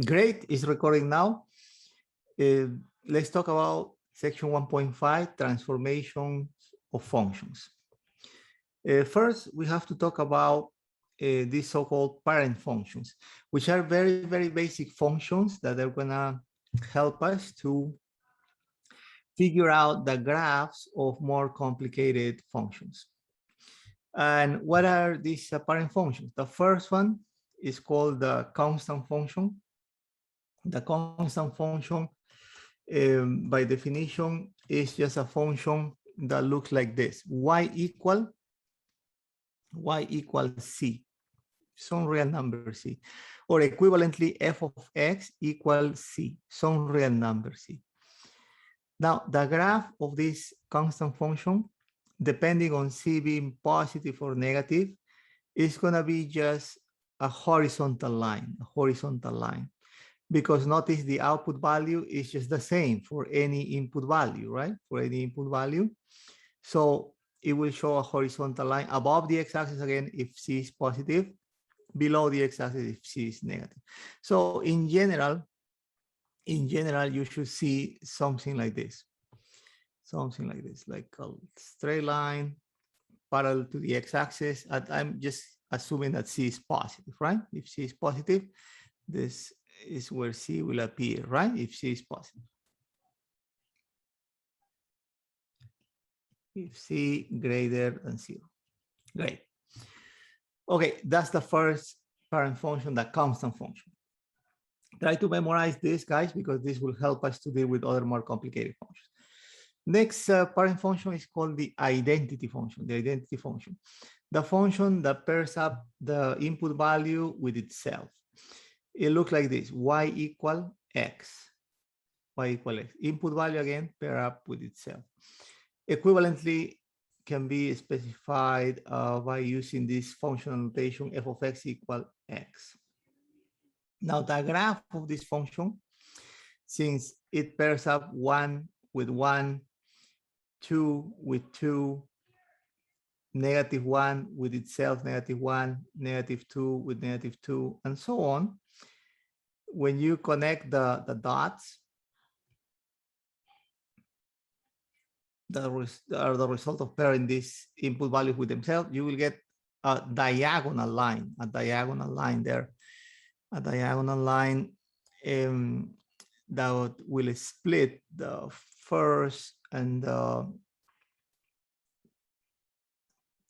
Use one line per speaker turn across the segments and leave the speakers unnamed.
Great, it's recording now. Let's talk about section 1.5, transformation of functions. First, we have to talk about these so-called parent functions, which are very, very basic functions that are gonna help us to figure out the graphs of more complicated functions. And what are these parent functions? The first one is called the constant function. The constant function, by definition, is just a function that looks like this: y equals c, some real number c, or equivalently f of x equals c, some real number c. Now, the graph of this constant function, depending on c being positive or negative, is going to be just a horizontal line, because notice the output value is just the same for any input value, right? For any input value. So it will show a horizontal line above the x-axis again if c is positive, below the x-axis if c is negative. So in general, you should see something like this, like a straight line parallel to the x-axis. I'm just assuming that c is positive, right? If c is positive, this is where c will appear, right? If c is positive. If c greater than 0. Great. Okay, that's the first parent function, the constant function. Try to memorize this, guys, because this will help us to deal with other more complicated functions. Next parent function is called the identity function, the function that pairs up the input value with itself. It looks like this: y equal x. Input value again pair up with itself. Equivalently can be specified by using this functional notation f of x equal x. Now the graph of this function, since it pairs up 1 with 1, 2 with 2, -1 with itself, -1, -2 with -2, and so on. When you connect the dots, that are the result of pairing these input values with themselves, you will get a diagonal line there, that will split the first and the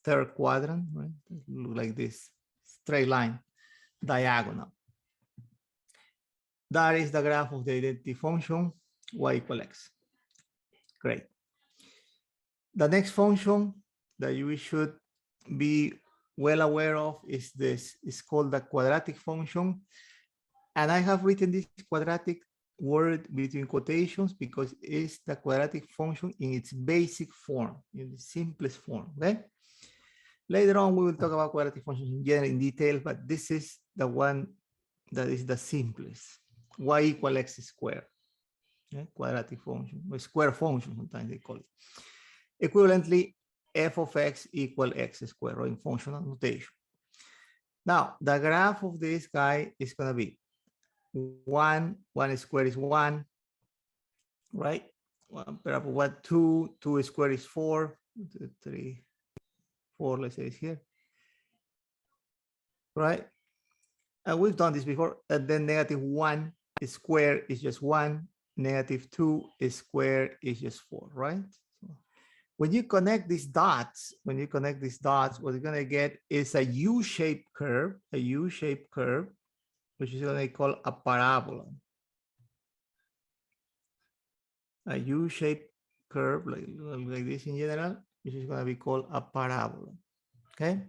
third quadrant, right? Look like this straight line, diagonal. That is the graph of the identity function, y equal x. Great. The next function that you should be well aware of is this. It's called the quadratic function. And I have written this quadratic word between quotations because it's the quadratic function in its basic form, in the simplest form, okay? Later on, we will talk about quadratic functions in general in detail, but this is the one that is the simplest. Y equal x squared, okay? Quadratic function, or square function, sometimes they call it. Equivalently, f of x equal x squared, or in functional notation. Now, the graph of this guy is going to be 1 squared is 1, right? 2 squared is 4, 3, 4, let's say it's here, right? And we've done this before. And then -1 squared is just 1, -2 squared is just 4, right? So when you connect these dots, what you're going to get is a U-shaped curve, which is going to be called a parabola. A U-shaped curve like this in general, which is going to be called a parabola. Okay?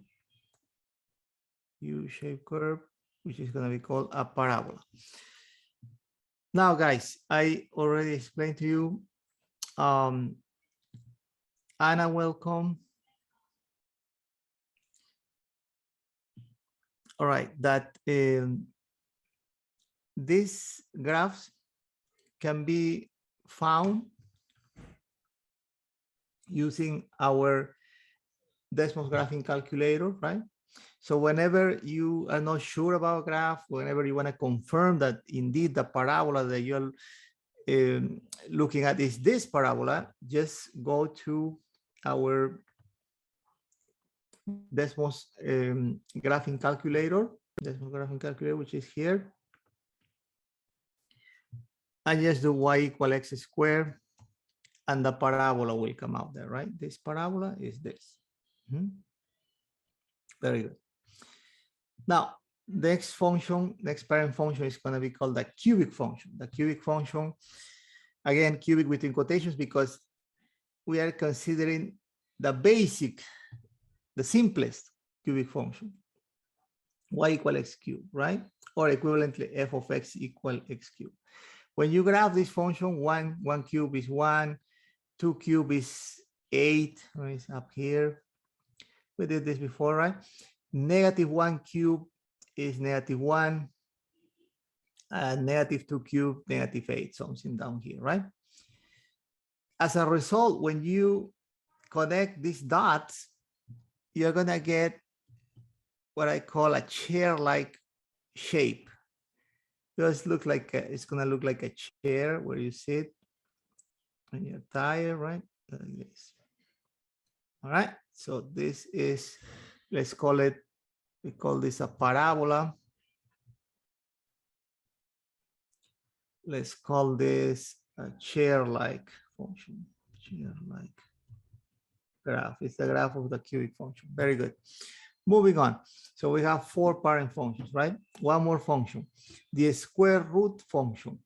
U-shaped curve, which is going to be called a parabola. Now, guys, I already explained to you. Anna, welcome. All right, that these graphs can be found using our Desmos graphing calculator, right? So whenever you are not sure about a graph, whenever you want to confirm that indeed the parabola that you're looking at is this parabola, just go to our Desmos graphing calculator, which is here. And just do y = x squared, and the parabola will come out there, right? This parabola is this. Very good. Now, next function, next parent function is going to be called the cubic function. The cubic function, again, cubic within quotations, because we are considering the basic, the simplest cubic function, y = x cubed, right? Or equivalently, f of x = x cubed. When you graph this function, one cube is 1, 2 cube is 8, right? It's up here. We did this before, right? -1 cube is -1, and -2 cube, -8, something down here, right? As a result, when you connect these dots, you're gonna get what I call a chair-like shape. Just look like it's gonna look like a chair where you sit and you're tired, right? Like this. All right. So this is, let's call it, we call this a parabola. Let's call this a chair-like function. Chair-like graph. It's the graph of the cubic function. Very good. Moving on. So we have 4 parent functions, right? One more function, the square root function.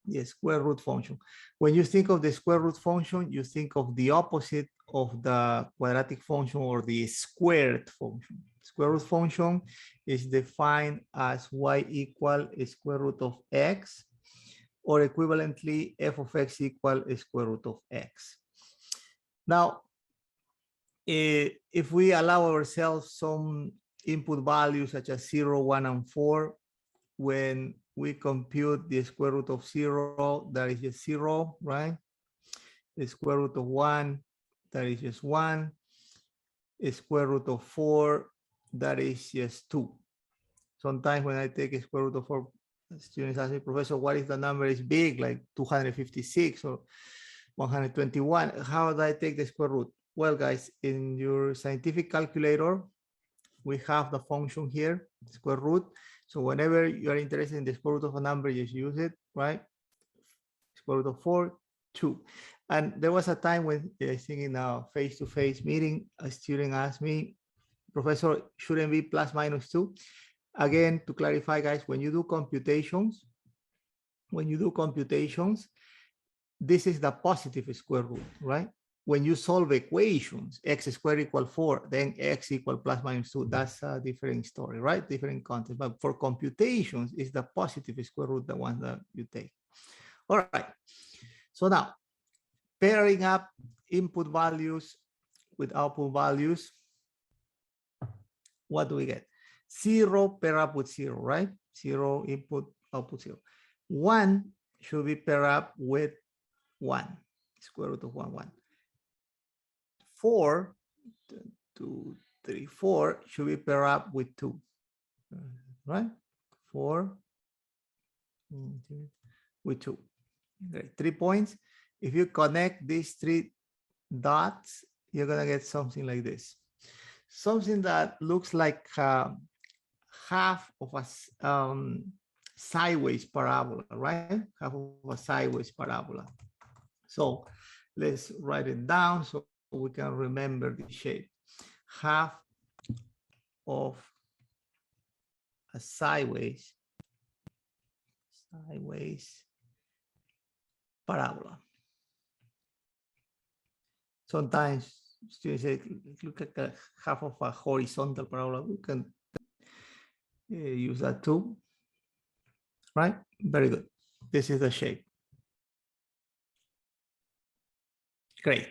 The square root function. When you think of the square root function, you think of the opposite of the quadratic function or the squared function. Square root function is defined as y = square root of x, or equivalently, f of x = square root of x. Now, if we allow ourselves some input values such as 0, 1, and 4, when we compute the square root of 0, that is just 0, right? The square root of 1, that is just 1. The square root of 4, that is just 2. Sometimes when I take a square root of 4, students ask me, Professor, what if the number is big, like 256 or 121? How do I take the square root? Well, guys, in your scientific calculator, we have the function here, square root. So whenever you are interested in the square root of a number, just use it, right? Square root of 4, 2. And there was a time when, I think in a face-to-face meeting, a student asked me, Professor, shouldn't be plus minus 2? Again, to clarify, guys, when you do computations, this is the positive square root, right? When you solve equations, x squared = 4, then x = plus minus 2. That's a different story, right? Different concept. But for computations, it's the positive square root, the one that you take. All right. So now, pairing up input values with output values, what do we get? 0 pair up with 0, right? 0 input, output 0. 1 should be paired up with 1, square root of 1, 1. 4, 2, 3, 4 should be paired up with 2, right? 4 with 2. Okay, 3 points. If you connect these 3 dots, you're gonna get something like this. Something that looks like half of a sideways parabola, right? Half of a sideways parabola. So let's write it down so we can remember the shape. Half of a sideways parabola. Sometimes students say, look at half of a horizontal parabola. We can use that too, right? Very good. This is the shape. Great.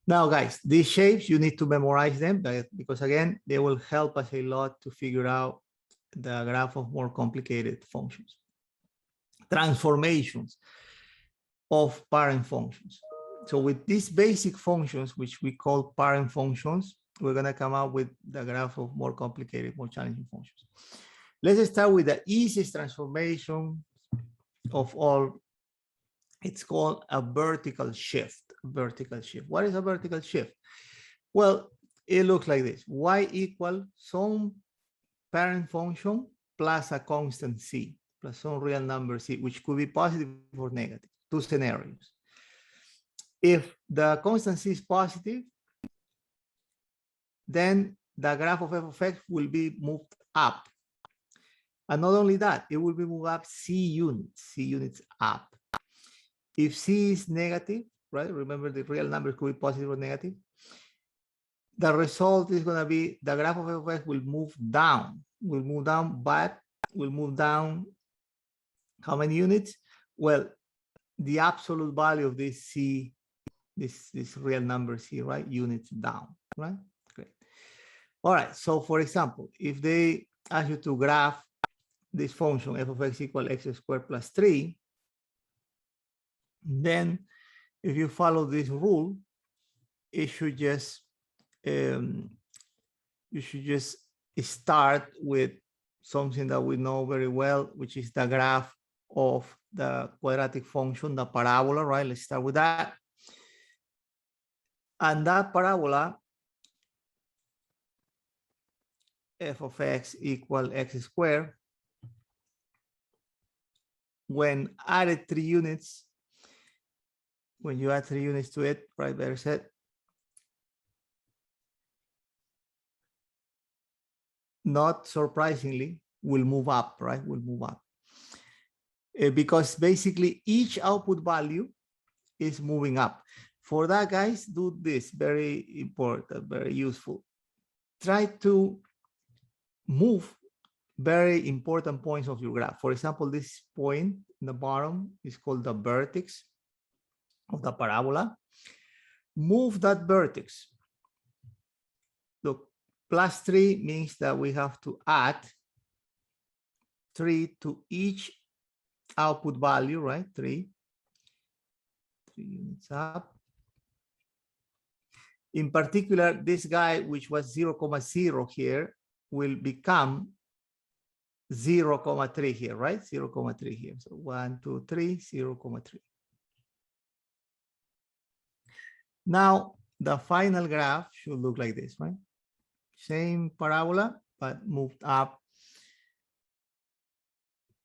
Now, guys, these shapes, you need to memorize them because, again, they will help us a lot to figure out the graph of more complicated functions. Transformations of parent functions. So with these basic functions, which we call parent functions, we're going to come out with the graph of more complicated, more challenging functions. Let's start with the easiest transformation of all. It's called a vertical shift. Vertical shift. What is a vertical shift? Well, it looks like this. Y equal some parent function plus a constant c, plus some real number c, which could be positive or negative. Two scenarios. If the constant c is positive, then the graph of f of x will be moved up. And not only that, it will be moved up c units up. If c is negative, right? Remember the real number could be positive or negative. The result is going to be the graph of f of x will move down, but will move down how many units? Well, the absolute value of this c, this real number c, right? Units down, right? Great. All right. So for example, if they ask you to graph this function f of x equal x squared plus 3, then if you follow this rule, it should just you should just start with something that we know very well, which is the graph of the quadratic function, the parabola, right? Let's start with that. And that parabola, f of x equal x squared, when added 3 units, when you add 3 units to it, right, better said, not surprisingly, will move up, right? Will move up. Because basically each output value is moving up. For that, guys, do this, very important, very useful. Try to move very important points of your graph. For example, this point in the bottom is called the vertex of the parabola. Move that vertex. Look, plus 3 means that we have to add 3 to each output value, right? 3 units up. In particular, this guy, which was 0,0 here, will become 0,3 here, right? 0,3 here. So 1, 2, 3, 0,3. Now, the final graph should look like this, right? Same parabola, but moved up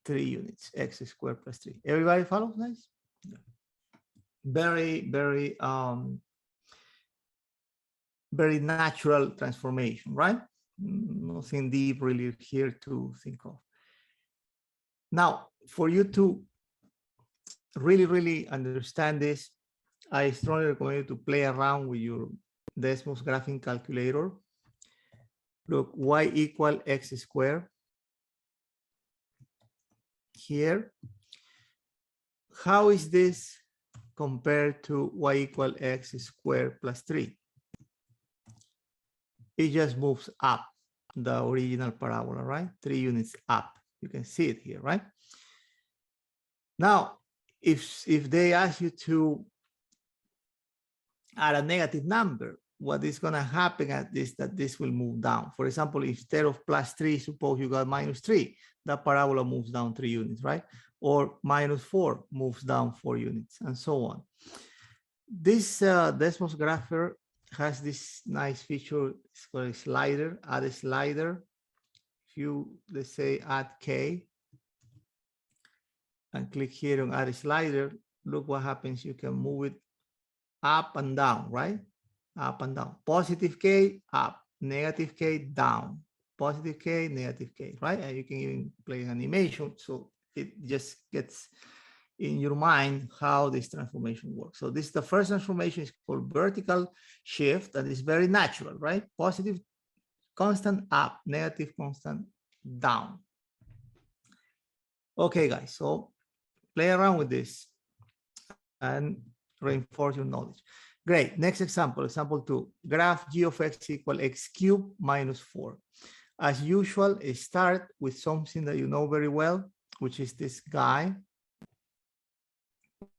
3 units, x squared plus 3. Everybody follows, guys? Very, very, very natural transformation, right? Nothing deep really here to think of. Now, for you to really understand this, I strongly recommend you to play around with your Desmos graphing calculator. Look, y equal x squared here. How is this compared to y equal x squared plus 3? It just moves up the original parabola, right? 3 units up. You can see it here, right? Now, if they ask you to add a negative number, what is going to happen is that this will move down. For example, instead of plus 3, suppose you got minus 3, the parabola moves down 3 units, right? Or minus 4 moves down 4 units, and so on. This Desmos grapher has this nice feature. It's called a slider. Add a slider. If you, let's say, add k and click here on add a slider, look what happens. You can move it up and down, right? Up and down. Positive k, up. Negative k, down. Positive k, negative k, right? And you can even play an animation, so it just gets in your mind how this transformation works. So this, the first transformation is called vertical shift, and it's very natural, right? Positive constant up, negative constant down. Okay, guys, so play around with this and reinforce your knowledge. Great. Next example, example 2. Graph g of x equal x cubed minus 4. As usual, start with something that you know very well, which is this guy,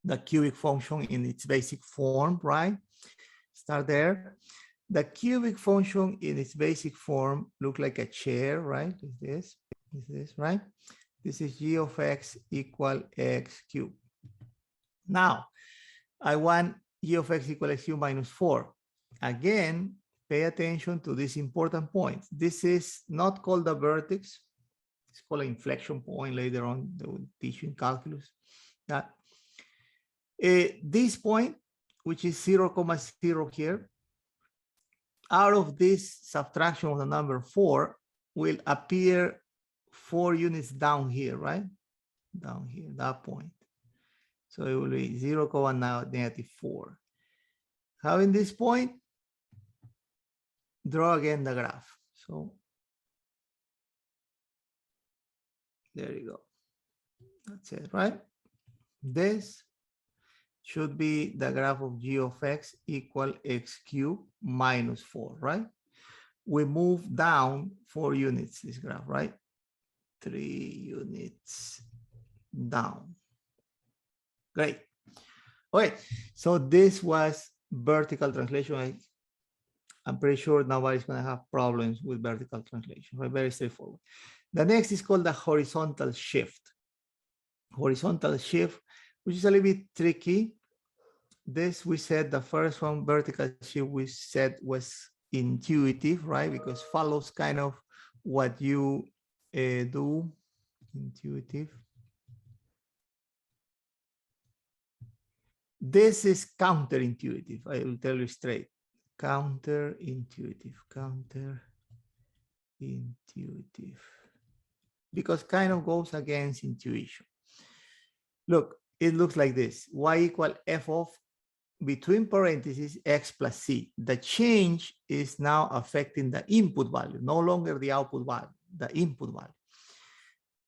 the cubic function in its basic form, right? Start there. The cubic function in its basic form look like a chair, right? Is this, right? This is g of x equal x cubed. Now, I want g of x equal x cubed minus 4. Again, pay attention to this important point. This is not called the vertex. It's called an inflection point. Later on, they will teach you in calculus. That this point, which is 0, 0 here, out of this subtraction of the number 4 will appear 4 units down here, right? Down here, that point. So it will be 0, now negative 4. Having this point, draw again the graph. So there you go. That's it, right? This should be the graph of g of x equal x cubed minus 4, right? We move down 4 units, this graph, right? 3 units down. Great. Okay, so this was vertical translation. I'm pretty sure nobody's going to have problems with vertical translation, right? Very straightforward. The next is called the horizontal shift. Horizontal shift, which is a little bit tricky. This we said the first one, vertical shift, we said was intuitive, right? Because follows kind of what you do. Intuitive. This is counterintuitive. I will tell you straight. Counterintuitive. Counterintuitive. Because kind of goes against intuition. Look, it looks like this. Y equal f of, between parentheses, x plus c. The change is now affecting the input value, no longer the output value, the input value.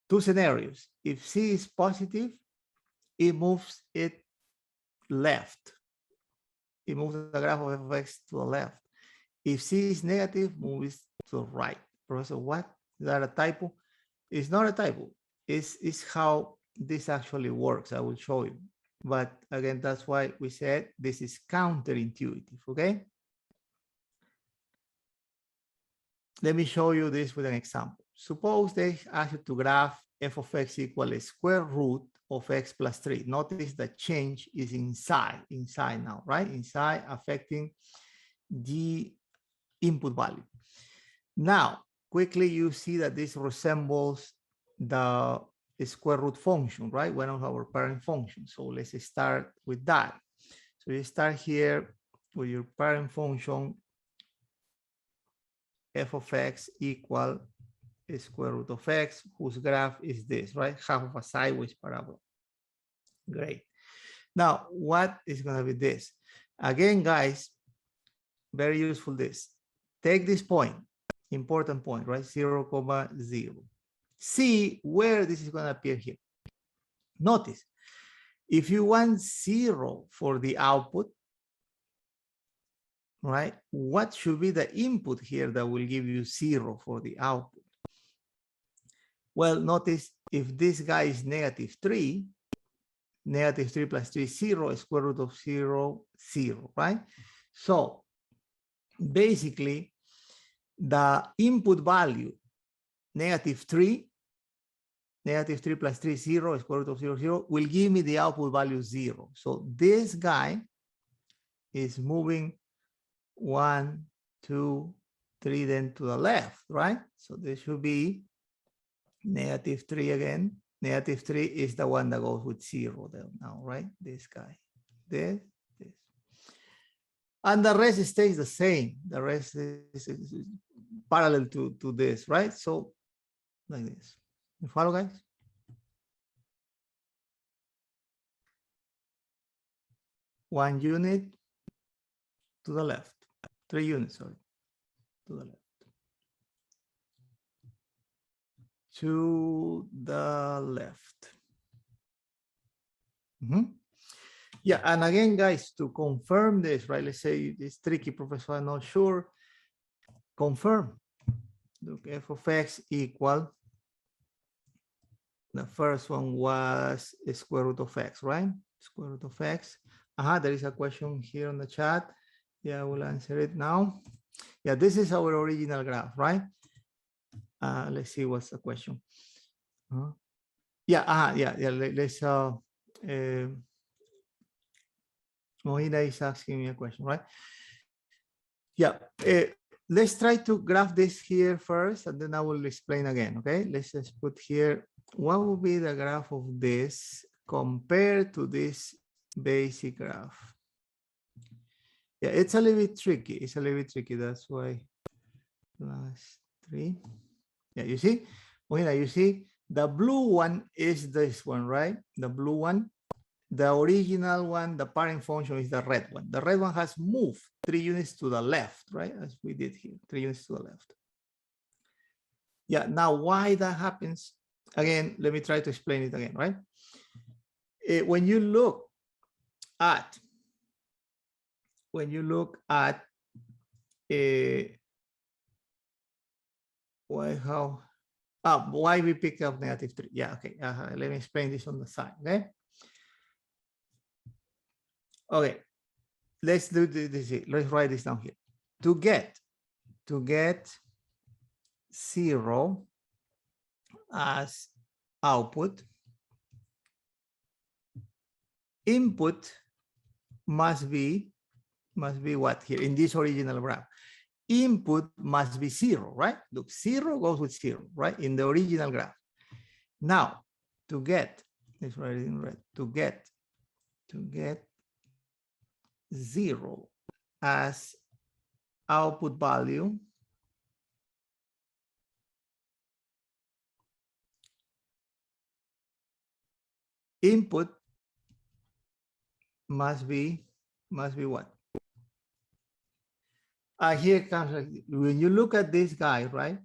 Two scenarios. If c is positive, it moves it left. It moves the graph of f of x to the left. If c is negative, moves to the right. Professor, what? Is that a typo? It's not a typo. It's how this actually works. I will show you. But again, that's why we said this is counterintuitive, okay? Let me show you this with an example. Suppose they ask you to graph f of x equal a square root of x plus 3. Notice the change is inside now, right? Inside, affecting the input value. Now, quickly you see that this resembles the square root function, right? One of our parent functions. So let's start with that. So you start here with your parent function, f of x equal square root of x, whose graph is this, right? Half of a sideways parabola. Great. Now, what is going to be this? Again, guys, very useful this. Take this point, important point, right? 0, 0. See where this is going to appear here. Notice, if you want 0 for the output, right? What should be the input here that will give you 0 for the output? Well, notice if this guy is negative 3 plus 3 is 0, square root of 0, 0, right? So basically, the input value, negative 3 plus 3 is 0, square root of 0, 0, will give me the output value 0. So this guy is moving 1, 2, 3, then to the left, right? So this should be negative 3 again. Negative 3 is the one that goes with 0 there now, right? This guy, this. And the rest stays the same. The rest is parallel to this, right? So like this. You follow, guys? One unit to the left. 3 units, sorry, to the left. To the left. Yeah, and again, guys, to confirm this, right? Let's say it's tricky, Professor, I'm not sure. Confirm. Look, f of x equal, the first one was square root of x, right? Square root of x. There is a question here on the chat. Yeah, we'll answer it now. Yeah, this is our original graph, right? Let's see what's the question. Yeah, yeah. Let's Mohina is asking me a question, right? Yeah, let's try to graph this here first, and then I will explain again, okay? Let's just put here, what would be the graph of this compared to this basic graph? Yeah, it's a little bit tricky. It's a little bit tricky. That's why +3. Yeah, you see? Mohina, you see? The blue one is this one, right? The blue one. The original one, the parent function, is the red one. The red one has moved 3 units to the left, right? As we did here, 3 units to the left. Yeah, now why that happens? Again, let me try to explain it again, right? When you look at why we pick up -3? Yeah, okay. Let me explain this on the side, okay? Okay, let's do this. Let's write this down here. To get 0 as output, input must be what here in this original graph? Input must be 0, right? Look, 0 goes with 0, right? In the original graph. Now, to get, let's write it in red, to get 0 as output value, input must be what? Here comes, when you look at this guy, right?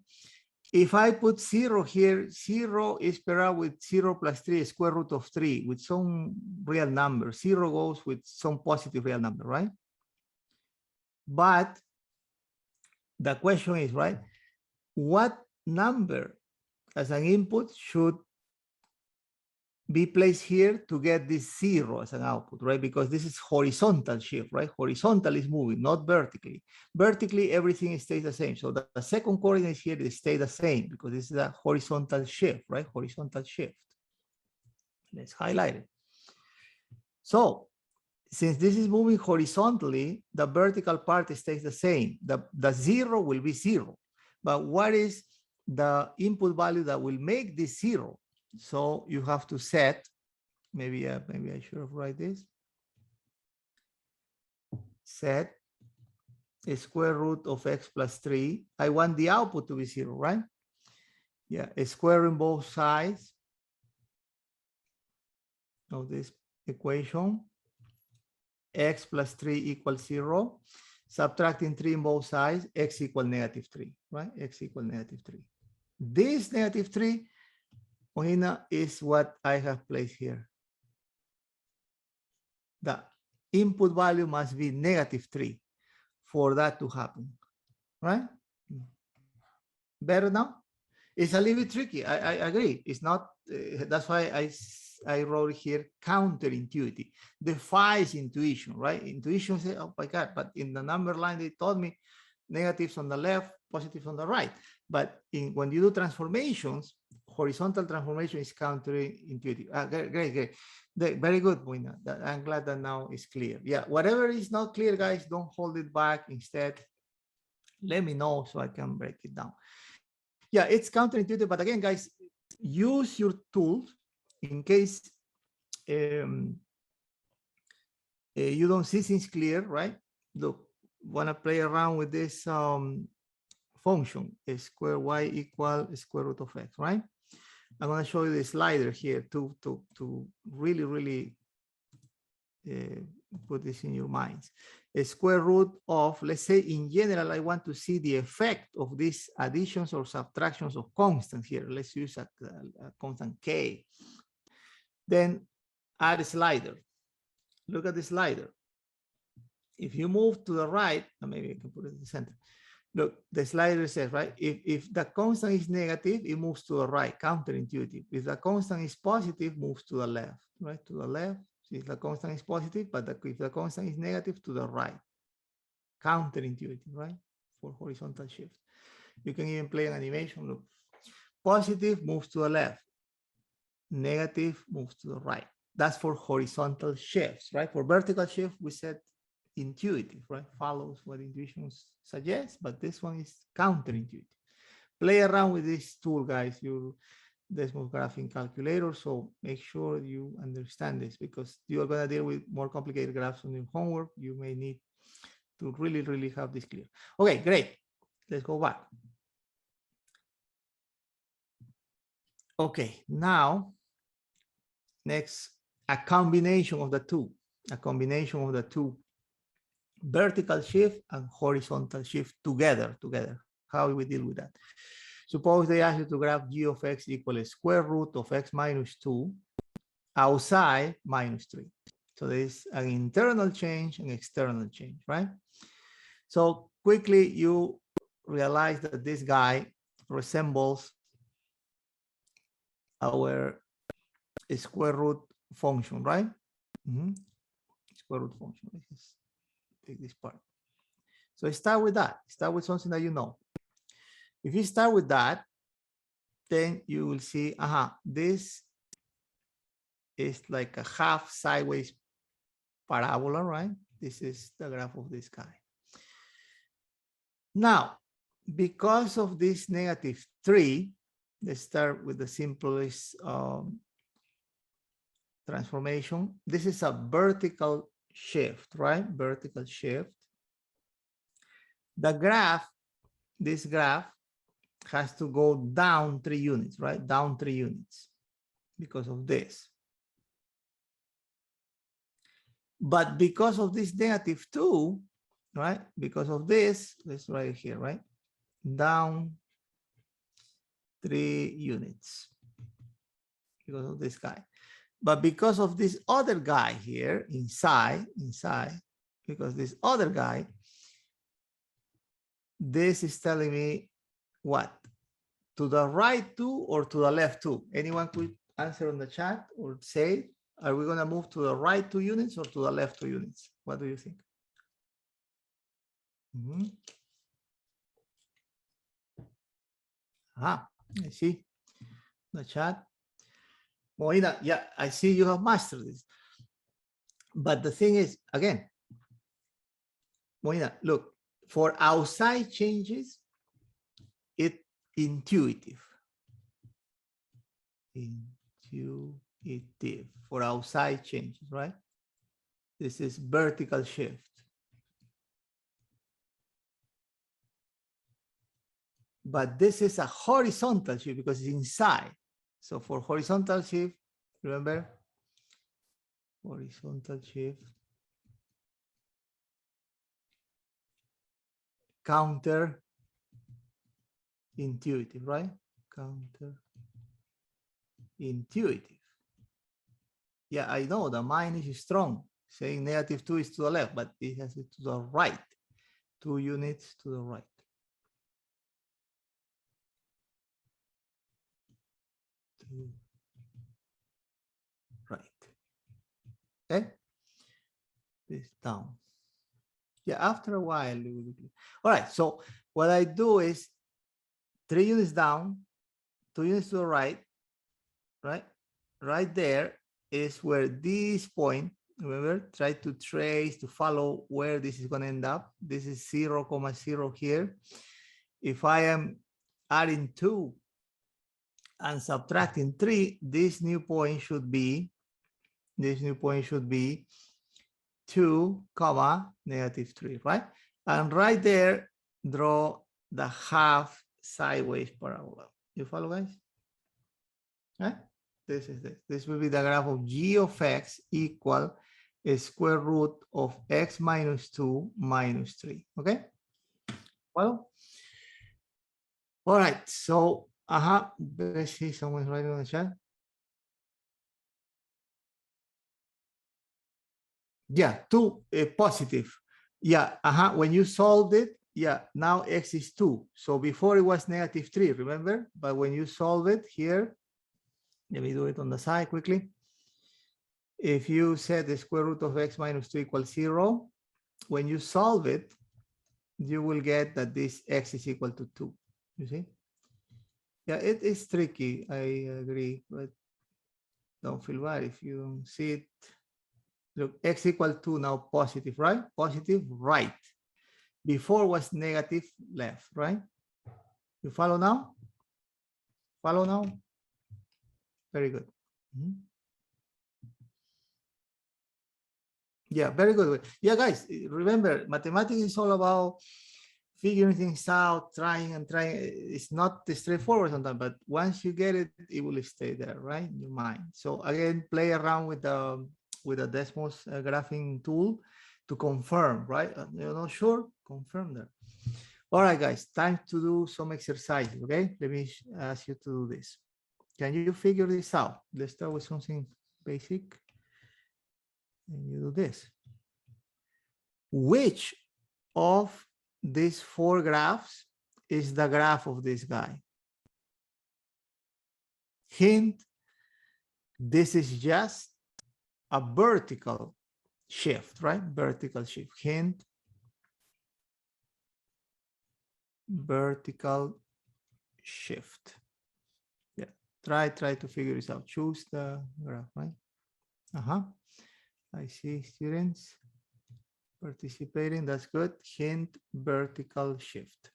If I put 0 here, 0 is paired up with 0 plus 3, square root of 3, with some real number. 0 goes with some positive real number, right? But the question is, right, what number as an input should be placed here to get this 0 as an output, right? Because this is horizontal shift, right? Horizontal is moving, not vertically. Vertically, everything stays the same. So the second coordinate here, they stay the same because this is a horizontal shift, right? Horizontal shift. Let's highlight it. So since this is moving horizontally, the vertical part stays the same. The 0 will be 0. But what is the input value that will make this 0? So you have to set, maybe I should have write this. Set a square root of x plus 3. I want the output to be 0, right? Yeah, a square in both sides of this equation. X plus 3 equals 0. Subtracting 3 in both sides, x equals -3, right? X equals -3. This -3, Mohina, is what I have placed here. The input value must be -3 for that to happen, right? Better now? It's a little bit tricky. I agree. It's not, that's why I wrote here counterintuitive. Defies intuition, right? Intuition says, oh my God, but in the number line, they told me negatives on the left, positives on the right. But when you do transformations, horizontal transformation is counterintuitive. Great. Very good, Moina. I'm glad that now is clear. Yeah, whatever is not clear, guys, don't hold it back. Instead, let me know so I can break it down. Yeah, it's counterintuitive, but again, guys, use your tools in case you don't see things clear, right? Look, want to play around with this function, square y equal square root of x, right? I'm going to show you the slider here to really put this in your minds. A square root of, let's say in general, I want to see the effect of these additions or subtractions of constants here. Let's use a constant k. Then add a slider. Look at the slider. If you move to the right, maybe I can put it in the center. Look, the slider says, right, if the constant is negative, it moves to the right, counterintuitive. If the constant is positive, moves to the left, right, to the left. If the constant is positive, but if the constant is negative, to the right. counterintuitive, right? For horizontal shift. You can even play an animation. Look, positive moves to the left, negative moves to the right. That's for horizontal shifts, right? For vertical shift, we said intuitive, right? Follows what intuition suggests, but this one is counterintuitive. Play around with this tool, guys, your Desmos graphing calculator. So make sure you understand this, because you are going to deal with more complicated graphs on your homework. You may need to really, really have this clear. Okay, great. Let's go back. Okay, now, next, a combination of the two, vertical shift and horizontal shift together. How do we deal with that? Suppose they ask you to graph g of x equals square root of x minus 2 outside minus 3. So there's an internal change and external change, right? So quickly you realize that this guy resembles our square root function, right? Square root function. Let's just take this part. So start with that. Start with something that you know. If you start with that, then you will see, this is like a half sideways parabola, right? This is the graph of this guy. Now, because of this -3, let's start with the simplest transformation. This is a vertical shift, right? Vertical shift. The graph, this graph has to go down 3 units, right? Down 3 units because of this. But because of this -2, right? Because of this, let's write it here, right? Down 3 units because of this guy. But because of this other guy here inside, because this other guy, this is telling me what? To the right 2 or to the left 2? Anyone could answer on the chat or say, are we going to move to the right 2 units or to the left 2 units? What do you think? I see the chat. Moina, yeah, I see you have mastered this. But the thing is, again, Moina, look, for outside changes, it's intuitive. Intuitive for outside changes, right? This is vertical shift. But this is a horizontal shift because it's inside. So for horizontal shift, remember, horizontal shift, counter intuitive, right? Counter intuitive. Yeah, I know the mind is strong, saying -2 is to the left, but it has it to the right, 2 units to the right. Right. Okay. This down. Yeah, after a while. All right. So what I do is 3 units down, 2 units to the right, right? Right there is where this point, remember, try to trace, to follow where this is going to end up. This is 0, 0 here. If I am adding 2 and subtracting 3, this new point should be 2, -3, right? And right there, draw the half sideways parabola. You follow, guys? Okay? This is this. This will be the graph of g of x equal a square root of x minus 2 minus 3. Okay? Well, all right. So, let's see, someone's writing on the chat. Yeah, 2 positive. Yeah, when you solved it, yeah, now x is 2. So before it was -3, remember? But when you solve it here, let me do it on the side quickly. If you set the square root of x minus 2 equals 0, when you solve it, you will get that this x is equal to 2. You see? Yeah, it is tricky. I agree, but don't feel bad if you don't see it. Look, x equal to now positive, right? Positive, right. Before was negative, left, right? You follow now? Follow now? Very good. Mm-hmm. Yeah, very good. Yeah, guys, remember, mathematics is all about figuring things out, trying and trying. It's not straightforward sometimes, but once you get it, it will stay there, right, in your mind. So again, play around with the Desmos graphing tool to confirm, right? You're not sure? Confirm that. All right, guys, time to do some exercises, okay? Let me ask you to do this. Can you figure this out? Let's start with something basic. And you do this. Which of these 4 graphs is the graph of this guy? Hint, this is just a vertical shift, right? Vertical shift. Hint, vertical shift. Yeah, try to figure this out. Choose the graph, right? I see students participating. That's good. Hint, vertical shift.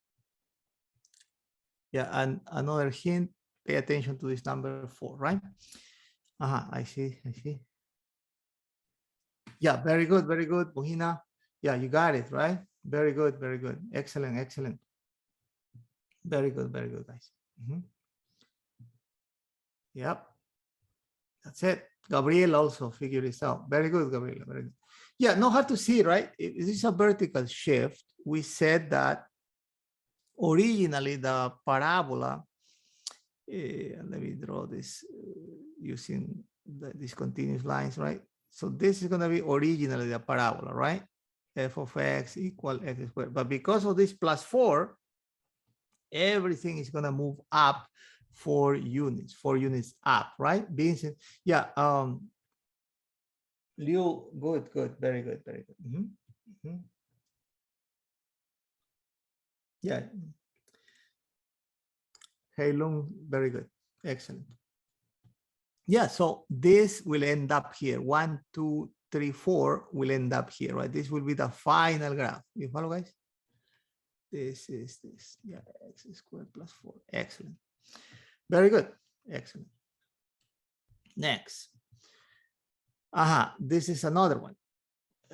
Yeah, and another hint, pay attention to this number 4, right? I see. Yeah, very good, Bohina. Yeah, you got it, right? Very good. Excellent. Very good, guys. Yep, that's it. Gabriel also figured this out. Very good, Gabriel. Very good. Yeah, not hard to see, right? If this is a vertical shift. We said that originally the parabola, let me draw this using these continuous lines, right? So this is going to be originally the parabola, right? F of x equal x squared. But because of this plus 4, everything is going to move up 4 units up, right? Vincent, yeah. Liu, good, very good. Yeah. Hey Lung, very good, excellent. Yeah, so this will end up here. 1, 2, 3, 4 will end up here, right? This will be the final graph. You follow, guys? This is this. Yeah, x squared plus 4. Excellent. Very good. Excellent. Next. This is another one.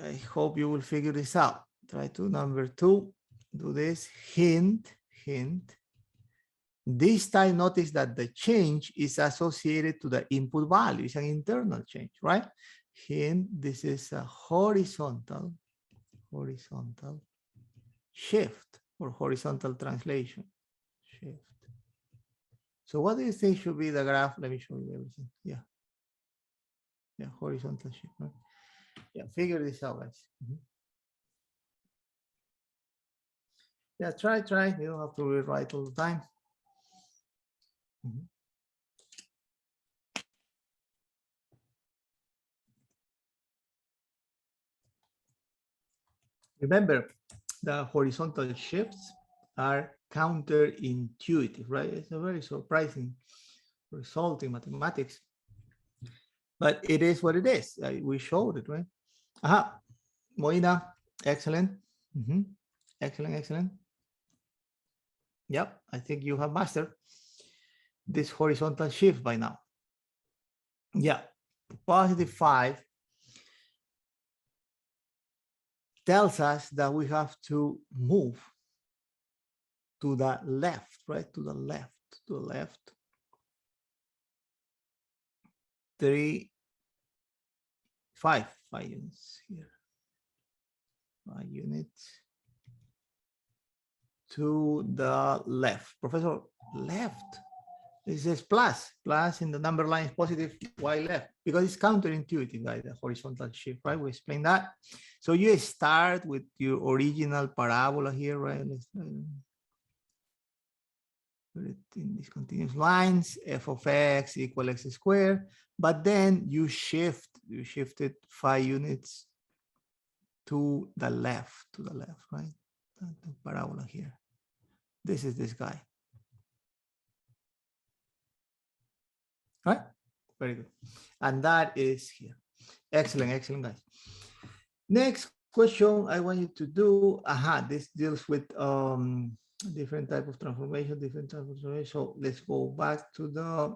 I hope you will figure this out. Try to number 2. Do this. Hint. This time, notice that the change is associated to the input value. It's an internal change, right? Hint, this is a horizontal shift or horizontal translation shift. So what do you think should be the graph? Let me show you everything. Yeah, horizontal shift. Right? Yeah, figure this out, guys. Yeah, try. You don't have to rewrite all the time. Remember, the horizontal shifts are counterintuitive, right? It's a very surprising result in mathematics, but it is what it is. We showed it, right? Moina, excellent. Excellent. Yep, I think you have mastered this horizontal shift by now. Yeah, positive 5 tells us that we have to move to the left, right? To the left. 5 units here. 5 units to the left. Professor, left. It says plus in the number line is positive, y left, because it's counterintuitive, guys, the horizontal shift, right? We explained that. So you start with your original parabola here, right? Let's put it in these continuous lines, f of x equal x squared, but then you shifted 5 units to the left, right? the parabola here. This is this guy. Right? Very good. And that is here. Excellent, excellent, guys. Next question I want you to do. This deals with different type of transformation, different type of transformation. So let's go back to the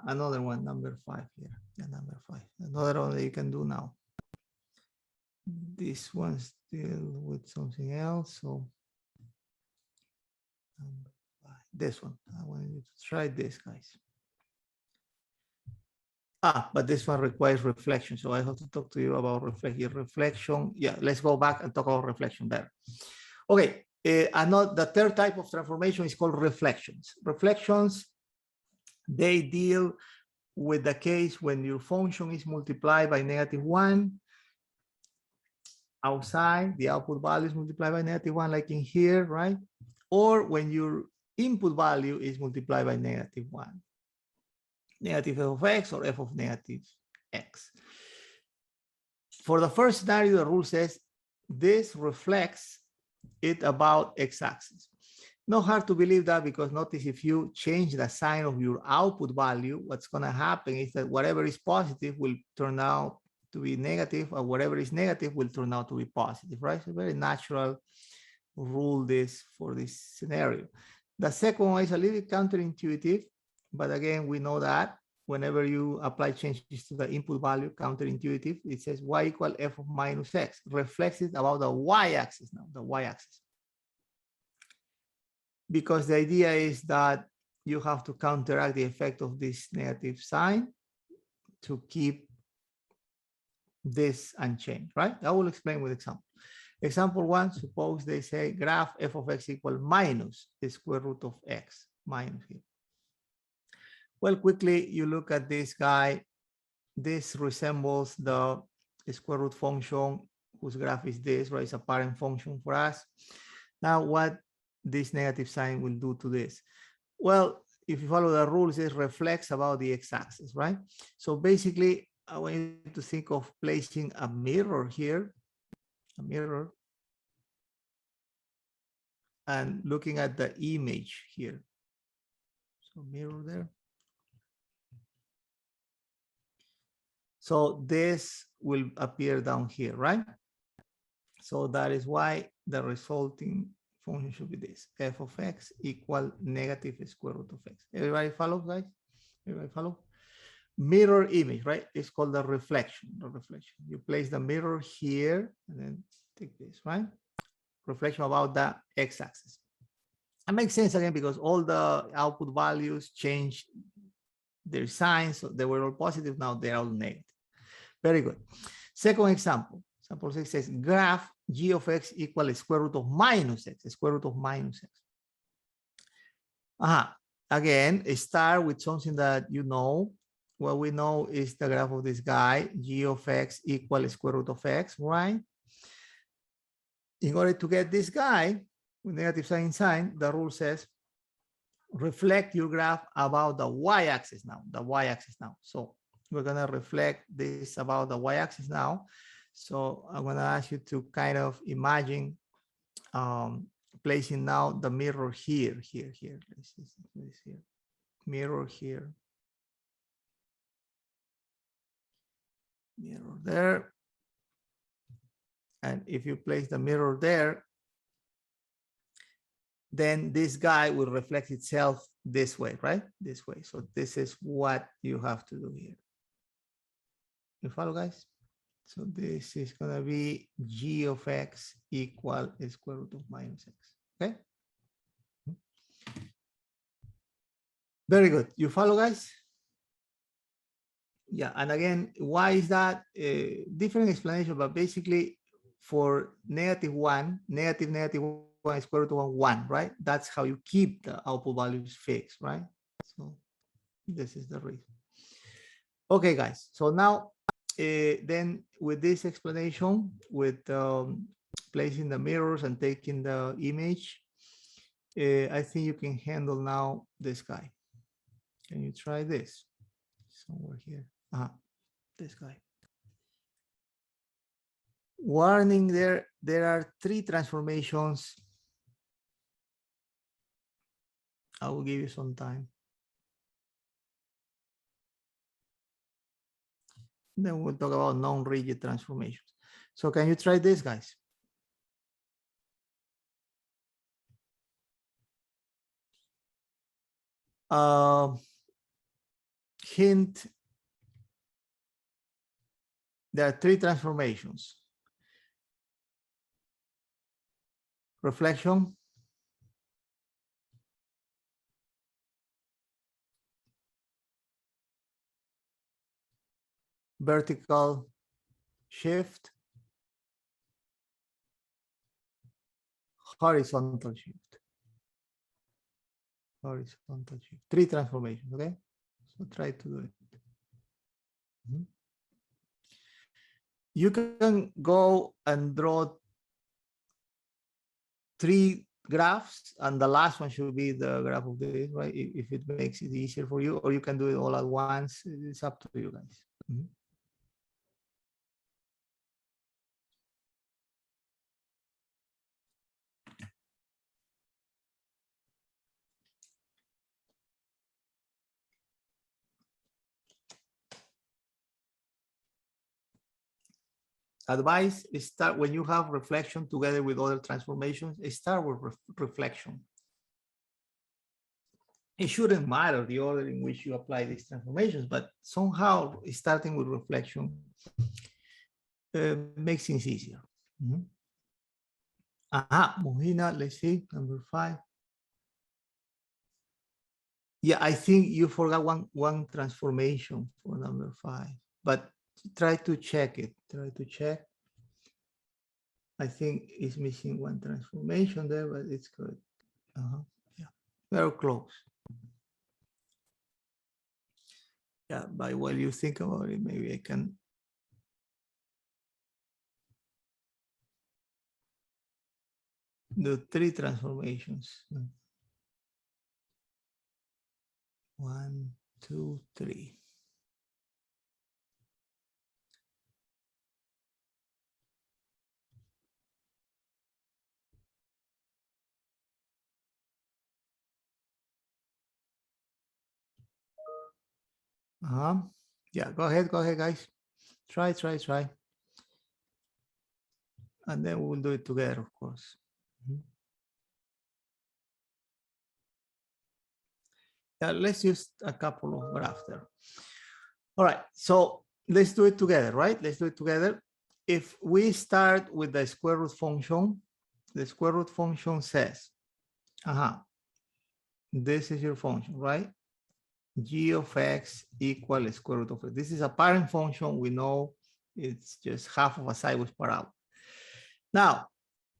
another one, number 5 here. Yeah, number 5. Another one that you can do now. This one's still with something else. So number 5. This one. I want you to try this, guys. But this one requires reflection. So I have to talk to you about reflection. Yeah, let's go back and talk about reflection there. Okay, the third type of transformation is called reflections. Reflections, they deal with the case when your function is multiplied by -1. Outside, the output value is multiplied by -1, like in here, right? Or when your input value is multiplied by -1. Negative f of x or f of negative x. For the first scenario, the rule says this reflects it about x-axis. Not hard to believe that, because notice if you change the sign of your output value, what's going to happen is that whatever is positive will turn out to be negative, or whatever is negative will turn out to be positive, right? It's a very natural rule this for this scenario. The second one is a little counterintuitive. But again, we know that whenever you apply changes to the input value, counterintuitive, it says y equal f of minus x, reflects it about the y-axis now, the y-axis. Because the idea is that you have to counteract the effect of this negative sign to keep this unchanged, right? I will explain with example. Example 1, suppose they say graph f of x equal minus the square root of x, minus here. Well, quickly, you look at this guy. This resembles the square root function whose graph is this, right? It's a parent function for us. Now, what this negative sign will do to this? Well, if you follow the rules, it reflects about the x-axis, right? So basically, I want you to think of placing a mirror here, a mirror, and looking at the image here. So mirror there. So this will appear down here, right? So that is why the resulting function should be this, f of x equal negative square root of x. Everybody follow, guys? Everybody follow? Mirror image, right? It's called the reflection, You place the mirror here and then take this, right? Reflection about the x-axis. It makes sense again because all the output values change their signs. So they were all positive, now they're all negative. Very good. Second example. Example 6 says graph g of x equal square root of minus x, square root of minus x. Again, start with something that you know. What we know is the graph of this guy, g of x equal square root of x, right? In order to get this guy with negative sign, the rule says reflect your graph about the y-axis now, So we're going to reflect this about the y-axis now. So I'm going to ask you to kind of imagine placing now the mirror here. This here. Mirror here. Mirror there. And if you place the mirror there, then this guy will reflect itself this way, right? This way. So this is what you have to do here. You follow, guys? So this is going to be g of x equal square root of minus x. Okay. Very good. You follow, guys? Yeah. And again, why is that? Different explanation, but basically for -1, -1 square root of 1, right? That's how you keep the output values fixed, right? So this is the reason. Okay, guys. So now, then with this explanation, with placing the mirrors and taking the image, I think you can handle now this guy. Can you try this? Somewhere here. This guy. Warning, there are 3 transformations. I will give you some time. Then we'll talk about non-rigid transformations. So can you try this, guys? Hint, there are 3 transformations. Reflection, vertical shift, horizontal shift. Horizontal shift. 3 transformations, okay? So try to do it. You can go and draw 3 graphs, and the last one should be the graph of this, right? If it makes it easier for you, or you can do it all at once. It's up to you guys. Advice is start when you have reflection together with other transformations, start with reflection. It shouldn't matter the order in which you apply these transformations, but somehow starting with reflection makes things easier. Mohina, let's see, number 5. Yeah, I think you forgot one transformation for number 5, but try to check it. Try to check. I think it's missing one transformation there, but it's good. Yeah, very close. Yeah, but while you think about it, maybe I can. Do 3 transformations. 1, 2, 3. Yeah, go ahead, guys. Try. And then we'll do it together, of course. Yeah, let's use a couple of graphs there. All right, so let's do it together, right? Let's do it together. If we start with the square root function, the square root function says, this is your function, right? G of x equals square root of x. This is a parent function. We know it's just half of a sideways parabola. Now,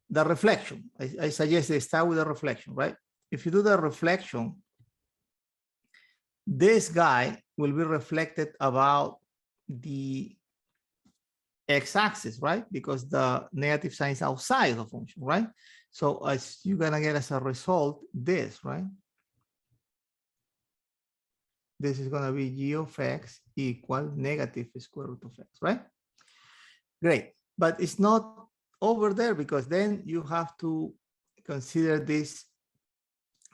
the reflection, I suggest they start with the reflection, right? If you do the reflection, this guy will be reflected about the x-axis, right? Because the negative sign is outside the function, right? So as you're gonna get as a result, this, right? This is gonna be g of x equal negative square root of x, right? Great, but it's not over there because then you have to consider this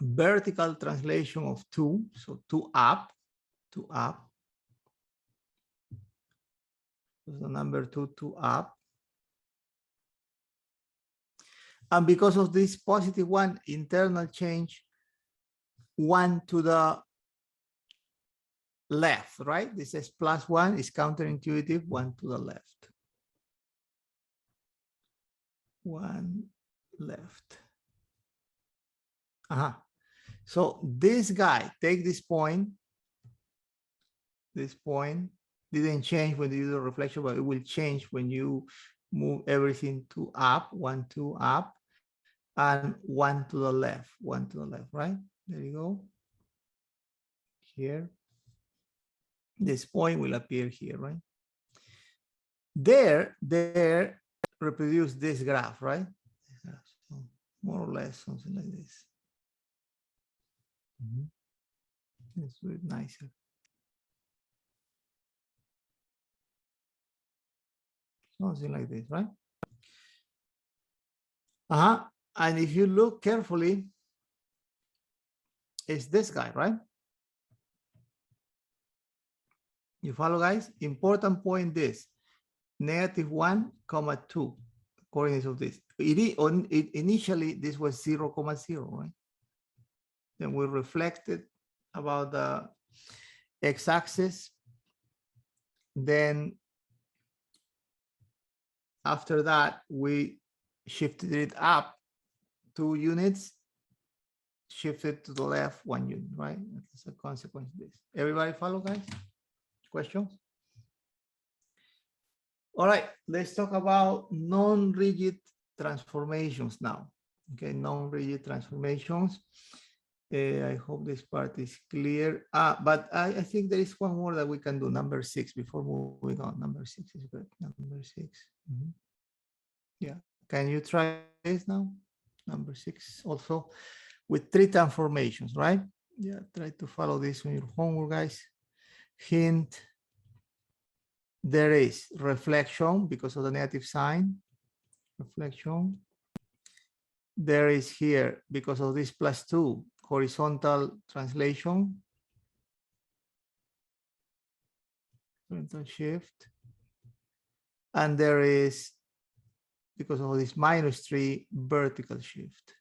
vertical translation of 2, so 2 up. So the number 2 up. And because of this positive 1 internal change, 1 to the left, right? This is +1 is counterintuitive, 1 to the left. 1 left. So this guy, take this point didn't change when you do the reflection, but it will change when you move everything to up, 1, 2 up, and 1 to the left, right? There you go. Here. This point will appear here, right? There reproduce this graph, right? So more or less something like this. Let's do it nicer. Something like this, right? And if you look carefully, it's this guy, right? You follow, guys? Important point this, -1, 2 coordinates of this. Initially, this was 0, 0, right? Then we reflected about the x-axis. Then after that, we shifted it up 2 units, shifted to the left 1 unit, right? That's a consequence of this. Everybody follow, guys? Questions? All right, let's talk about non-rigid transformations now. Okay, non-rigid transformations. I hope this part is clear. But I think there is one more that we can do, number 6, before moving on. Number 6 is good. Number 6. Yeah, can you try this now? Number 6 also with 3 transformations, right? Yeah, try to follow this on your homework, guys. Hint, there is reflection because of the negative sign. Reflection. There is here, because of this +2, horizontal translation. Horizontal shift. And there is, because of this -3, vertical shift.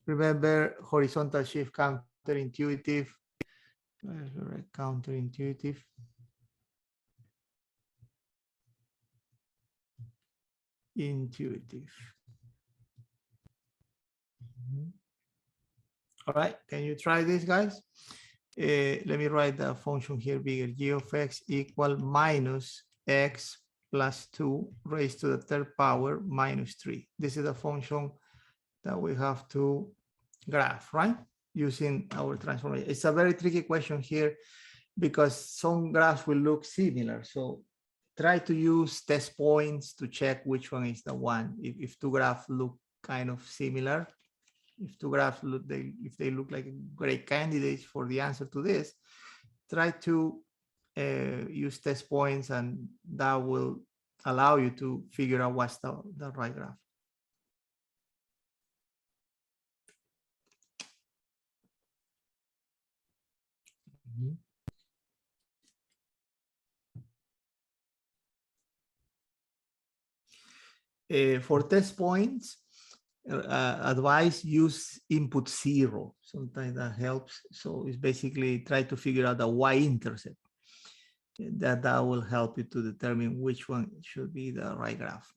Remember, horizontal shift counterintuitive. Counterintuitive. Intuitive. All right, can you try this, guys? Let me write the function here bigger. G of x equal minus x plus 2 raised to the 3rd power minus 3. This is the function that we have to graph, right? Using our transformation. It's a very tricky question here because some graphs will look similar. So try to use test points to check which one is the one. If 2 graphs look kind of similar, if 2 graphs look, if they look like great candidates for the answer to this, try to use test points, and that will allow you to figure out what's the right graph. For test points, advice use input 0. Sometimes that helps. So it's basically try to figure out the Y-intercept. That will help you to determine which one should be the right graph.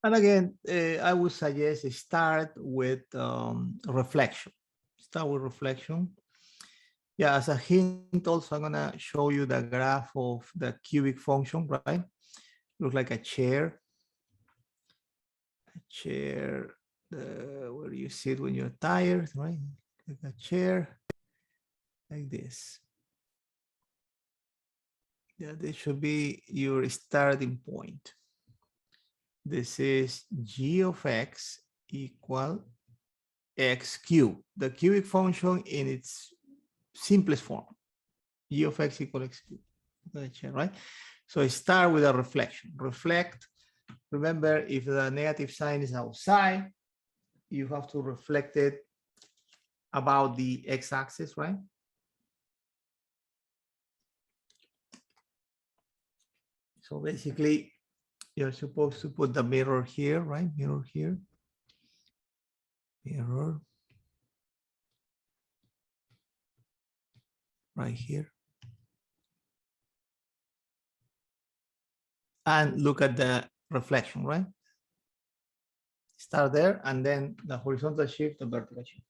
And again, I would suggest start with reflection. Start with reflection. Yeah, as a hint, also, I'm gonna show you the graph of the cubic function, right? Looks like a chair. A chair where you sit when you're tired, right? Like a chair, like this. Yeah, this should be your starting point. This is g of x equal x cubed, the cubic function in its simplest form, g of x equal x cubed, right? So I start with a reflection. Reflect, remember, if the negative sign is outside, you have to reflect it about the x-axis, right? So basically, you're supposed to put the mirror here, right? Mirror here. Mirror. Right here. And look at the reflection, right? Start there, and then the horizontal shift, the vertical shift.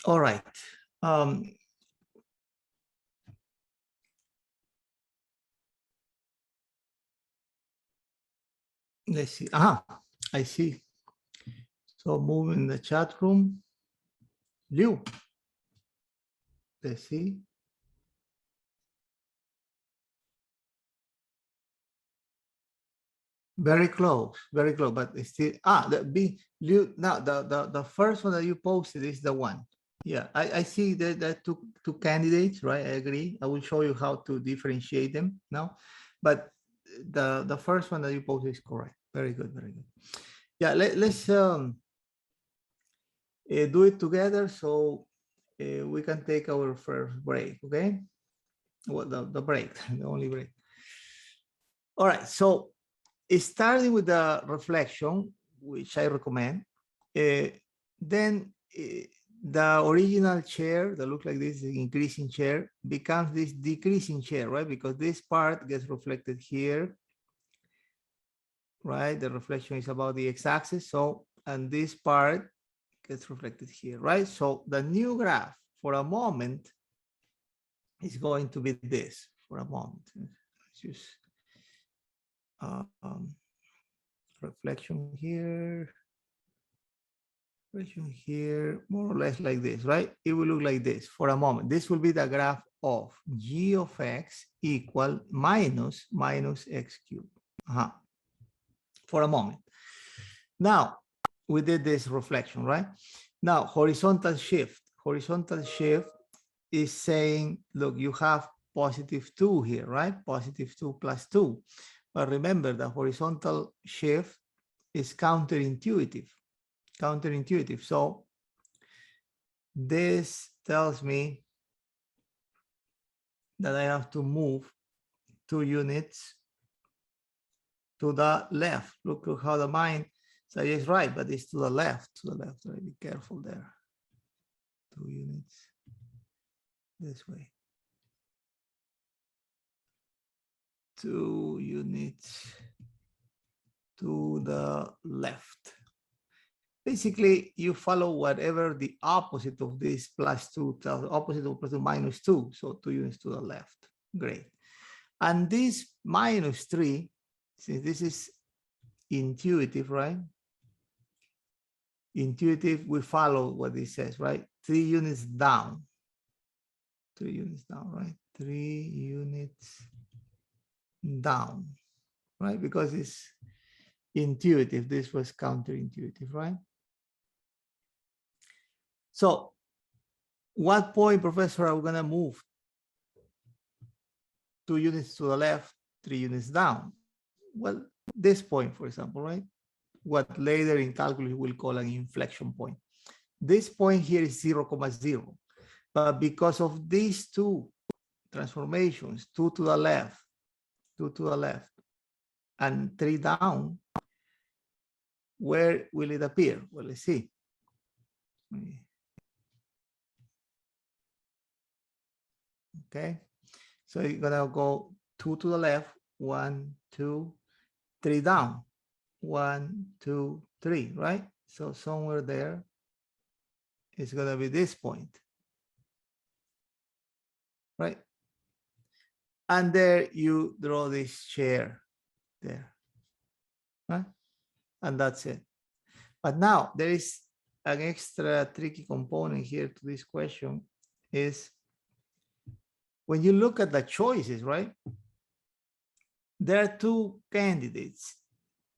All right. Let's see. I see. So moving the chat room. Liu. Let's see. Very close, but it's still the B. Liu. Now the first one that you posted is the one. Yeah, I see that two candidates, right? I agree. I will show you how to differentiate them now, but the first one that you posted is correct. Very good, very good. Yeah, let's do it together so we can take our first break. Okay, well, the break, the only break. All right, so starting with the reflection, which I recommend, then the original chair that looks like this, the increasing chair, becomes this decreasing chair, right? Because this part gets reflected here, right? The reflection is about the x-axis. So, and this part gets reflected here, right? So the new graph for a moment is going to be this for a moment. Let's use reflection here. Here, more or less like this, right? It will look like this for a moment. This will be the graph of g of x equal minus x cubed. For a moment. Now, we did this reflection, right? Now, horizontal shift. Horizontal shift is saying, look, you have positive 2 here, right? Positive 2 plus 2. But remember, the horizontal shift is counterintuitive. So this tells me that I have to move 2 units to the left. Look how the mind suggests right, but it's to the left, right? Be careful there. 2 units this way. 2 units to the left. Basically, you follow whatever the opposite of this plus 2 tells, opposite of plus 2 minus 2. So 2 units to the left. Great. And this minus 3, since this is intuitive, right? Intuitive, we follow what it says, right? 3 units down. 3 units down, right? 3 units down, right? Because it's intuitive. This was counterintuitive, right? So what point, Professor, are we going to move? 2 units to the left, 3 units down. Well, this point, for example, right? What later in calculus we'll call an inflection point. This point here is 0,0. But because of these two transformations, 2 to the left, 2 to the left, and 3 down, where will it appear? Well, let's see. Okay, so you're gonna go 2 to the left, 1, 2, 3 down, 1, 2, 3, right? So somewhere there is gonna be this point, right? And there you draw this chair there, right? And that's it. But now there is an extra tricky component here to this question is when you look at the choices, right? There are 2 candidates,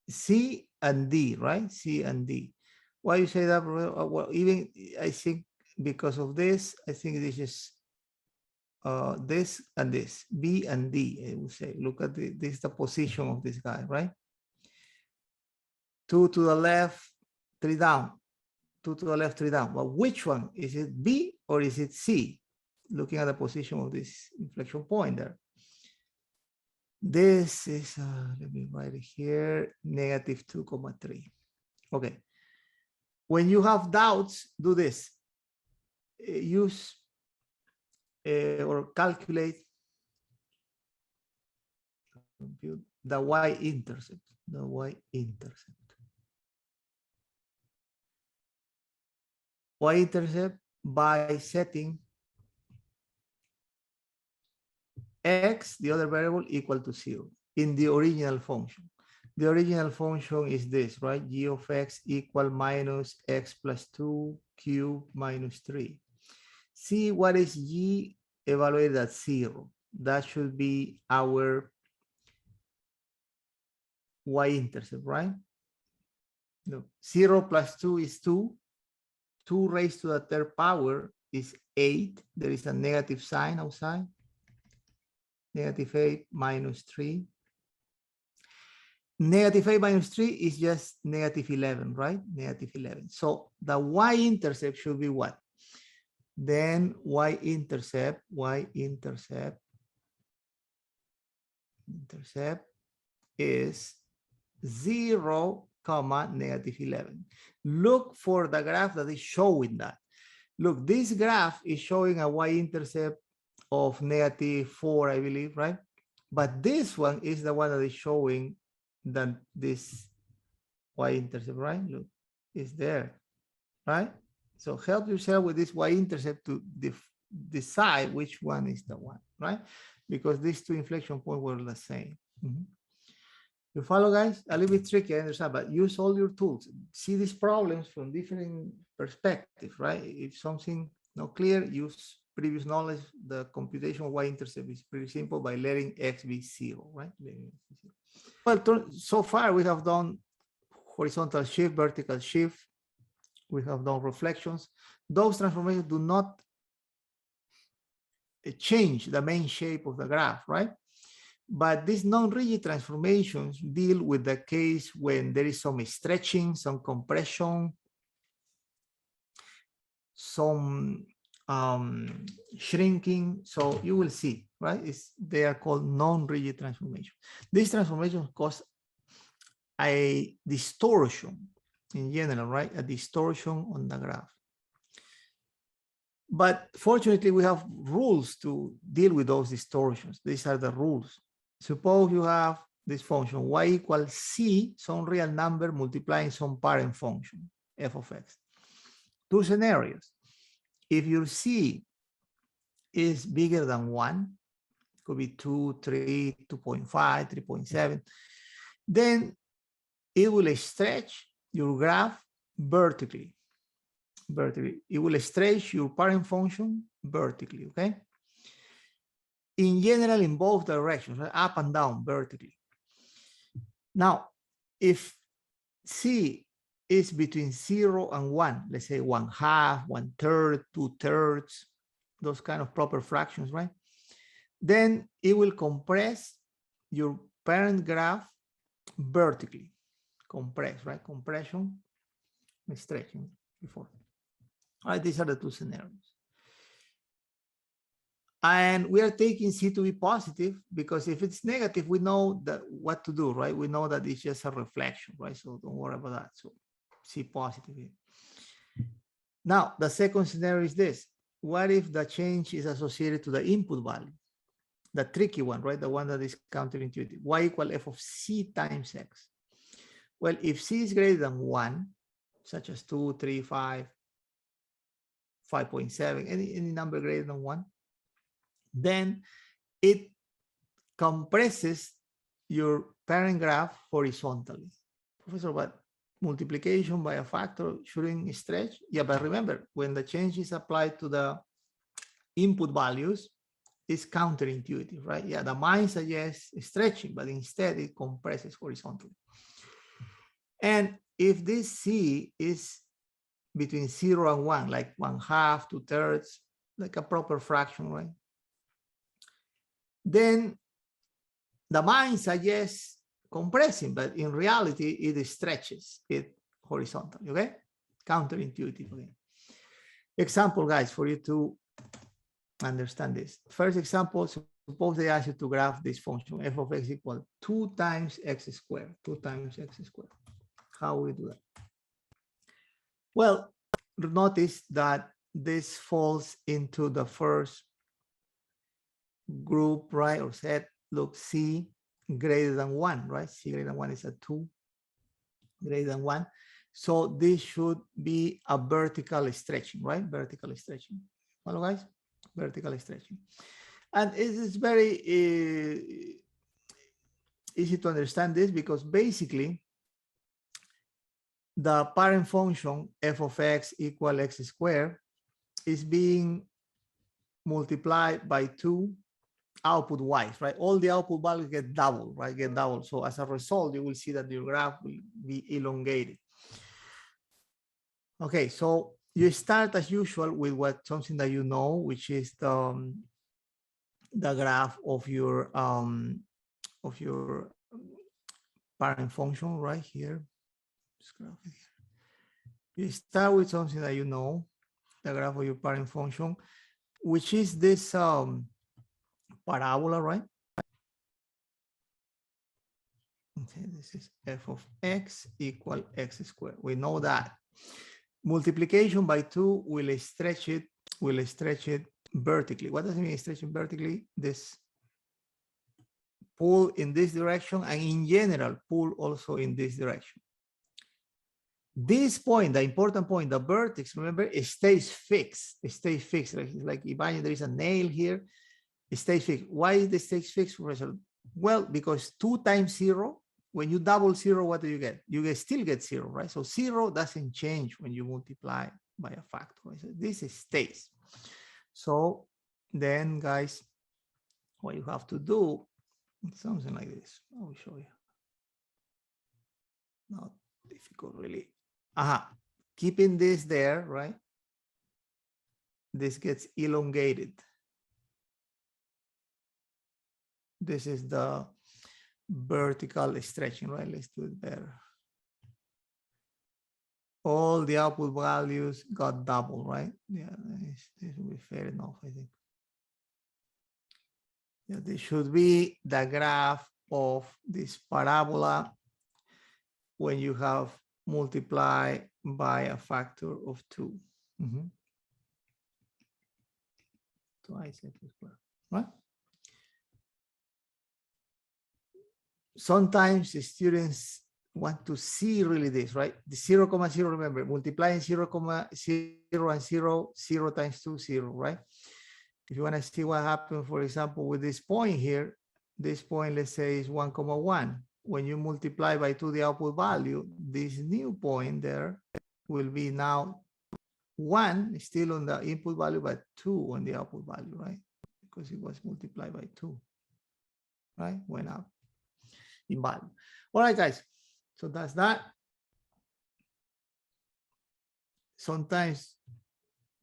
C and D, right? C and D. Why you say that? Well, even I think because of this, I think this is this and this, B and D, I would say. Look at this is the position of this guy, right? 2 to the left, 3 down. 2 to the left, 3 down. But which one? Is it B or is it C? Looking at the position of this inflection point there. This is, let me write it here, negative 2,3. Okay. When you have doubts, do this. Use or calculate the Y-intercept, the Y-intercept. Y-intercept by setting x, the other variable, equal to 0 in the original function. The original function is this, right? G of x equal minus x plus 2 cubed minus 3. See what is g evaluated at 0. That should be our y-intercept, right? No. 0 plus 2 is 2. 2 raised to the third power is 8. There is a negative sign outside. Negative 8 minus 3. Negative 8 minus 3 is just negative 11, right? Negative 11. So the y-intercept should be what? Then y-intercept is 0, comma, negative 11. Look for the graph that is showing that. Look, this graph is showing a y-intercept of negative 4, I believe, right? But this one is the one that is showing that this y-intercept, right? Look, it's there, right? So help yourself with this y-intercept to decide which one is the one, right? Because these two inflection points were the same. You follow, guys? A little bit tricky, I understand, but use all your tools. See these problems from different perspectives, right? If something not clear, use previous knowledge. The computation of y-intercept is pretty simple by letting x be 0, right? Well, so far we have done horizontal shift, vertical shift. We have done reflections. Those transformations do not change the main shape of the graph, right? But these non-rigid transformations deal with the case when there is some stretching, some compression, some shrinking. So you will see, right? They are called non-rigid transformations. These transformations cause a distortion in general, right? A distortion on the graph. But fortunately, we have rules to deal with those distortions. These are the rules. Suppose you have this function y equals c, some real number multiplying some parent function, f of x. Two scenarios. If your c is bigger than 1, could be 2, 3, 2.5, 3.7, then it will stretch your graph vertically. It will stretch your parent function vertically, okay? In general, in both directions, right? Up and down vertically. Now, if c is between 0 and 1, let's say 1/2, 1/3, 2/3, those kind of proper fractions, right? Then it will compress your parent graph vertically. Compress, right? Compression, stretching before. All right, these are the two scenarios. And we are taking C to be positive because if it's negative, we know that what to do, right? We know that it's just a reflection, right? So don't worry about that. So C positive here. Now, the second scenario is this. What if the change is associated to the input value? The tricky one, right? The one that is counterintuitive. Y equal f of C times x. Well, if C is greater than 1, such as 2, 3, 5, 5.7, any number greater than 1, then it compresses your parent graph horizontally. Professor, but multiplication by a factor shouldn't stretch? Yeah, but remember, when the change is applied to the input values, it's counterintuitive, right? Yeah, the mind suggests stretching, but instead it compresses horizontally. And if this C is between 0 and 1, like 1/2, 2/3, like a proper fraction, right? Then the mind suggests compressing, but in reality, it stretches it horizontally, okay? Counterintuitive again. Example, guys, for you to understand this. First example, suppose they ask you to graph this function, f of x equal 2 times x squared, 2 times x squared. How we do that? Well, notice that this falls into the first group, right, or set. Look, C greater than 1, right? C greater than 1 is a 2, greater than 1. So this should be a vertical stretching, right? Vertical stretching. Hello, guys? Vertical stretching. And it is very easy to understand this because basically the parent function f of x equal x squared is being multiplied by 2 output wise, right? All the output values get double, right? Get double. So as a result, you will see that your graph will be elongated. Okay, so you start as usual with something that you know, which is the graph of your parent function right here. You start with something that you know, the graph of your parent function, which is this parabola, right? Okay, this is f of x equal x squared. We know that. Multiplication by 2 will stretch it vertically. What does it mean stretching vertically? This pull in this direction, and in general, pull also in this direction. This point, the important point, the vertex, remember, it stays fixed. It stays fixed. Right? It's like imagine there is a nail here. It stays fixed. Why is it stays fixed, Professor? Well, because 2 times 0, when you double 0, what do you get? You still get 0, right? So 0 doesn't change when you multiply by a factor. Right? So this stays. So then, guys, what you have to do is something like this. I will show you. Not difficult, really. Keeping this there, right? This gets elongated. This is the vertical stretching, right? Let's do it better. All the output values got double, right? Yeah, this will be fair enough, I think. Yeah, this should be the graph of this parabola when you have multiplied by a factor of 2. Twice x squared, right? Sometimes the students want to see really this, right? The 0, 0, remember, multiplying 0, 0 and 0, 0 times 2, 0, right? If you want to see what happened, for example, with this point here, this point, let's say, is 1, 1. When you multiply by 2 the output value, this new point there will be now 1 still on the input value, but 2 on the output value, right? Because it was multiplied by 2, right? Went up in value. All right, guys. So that's that. Sometimes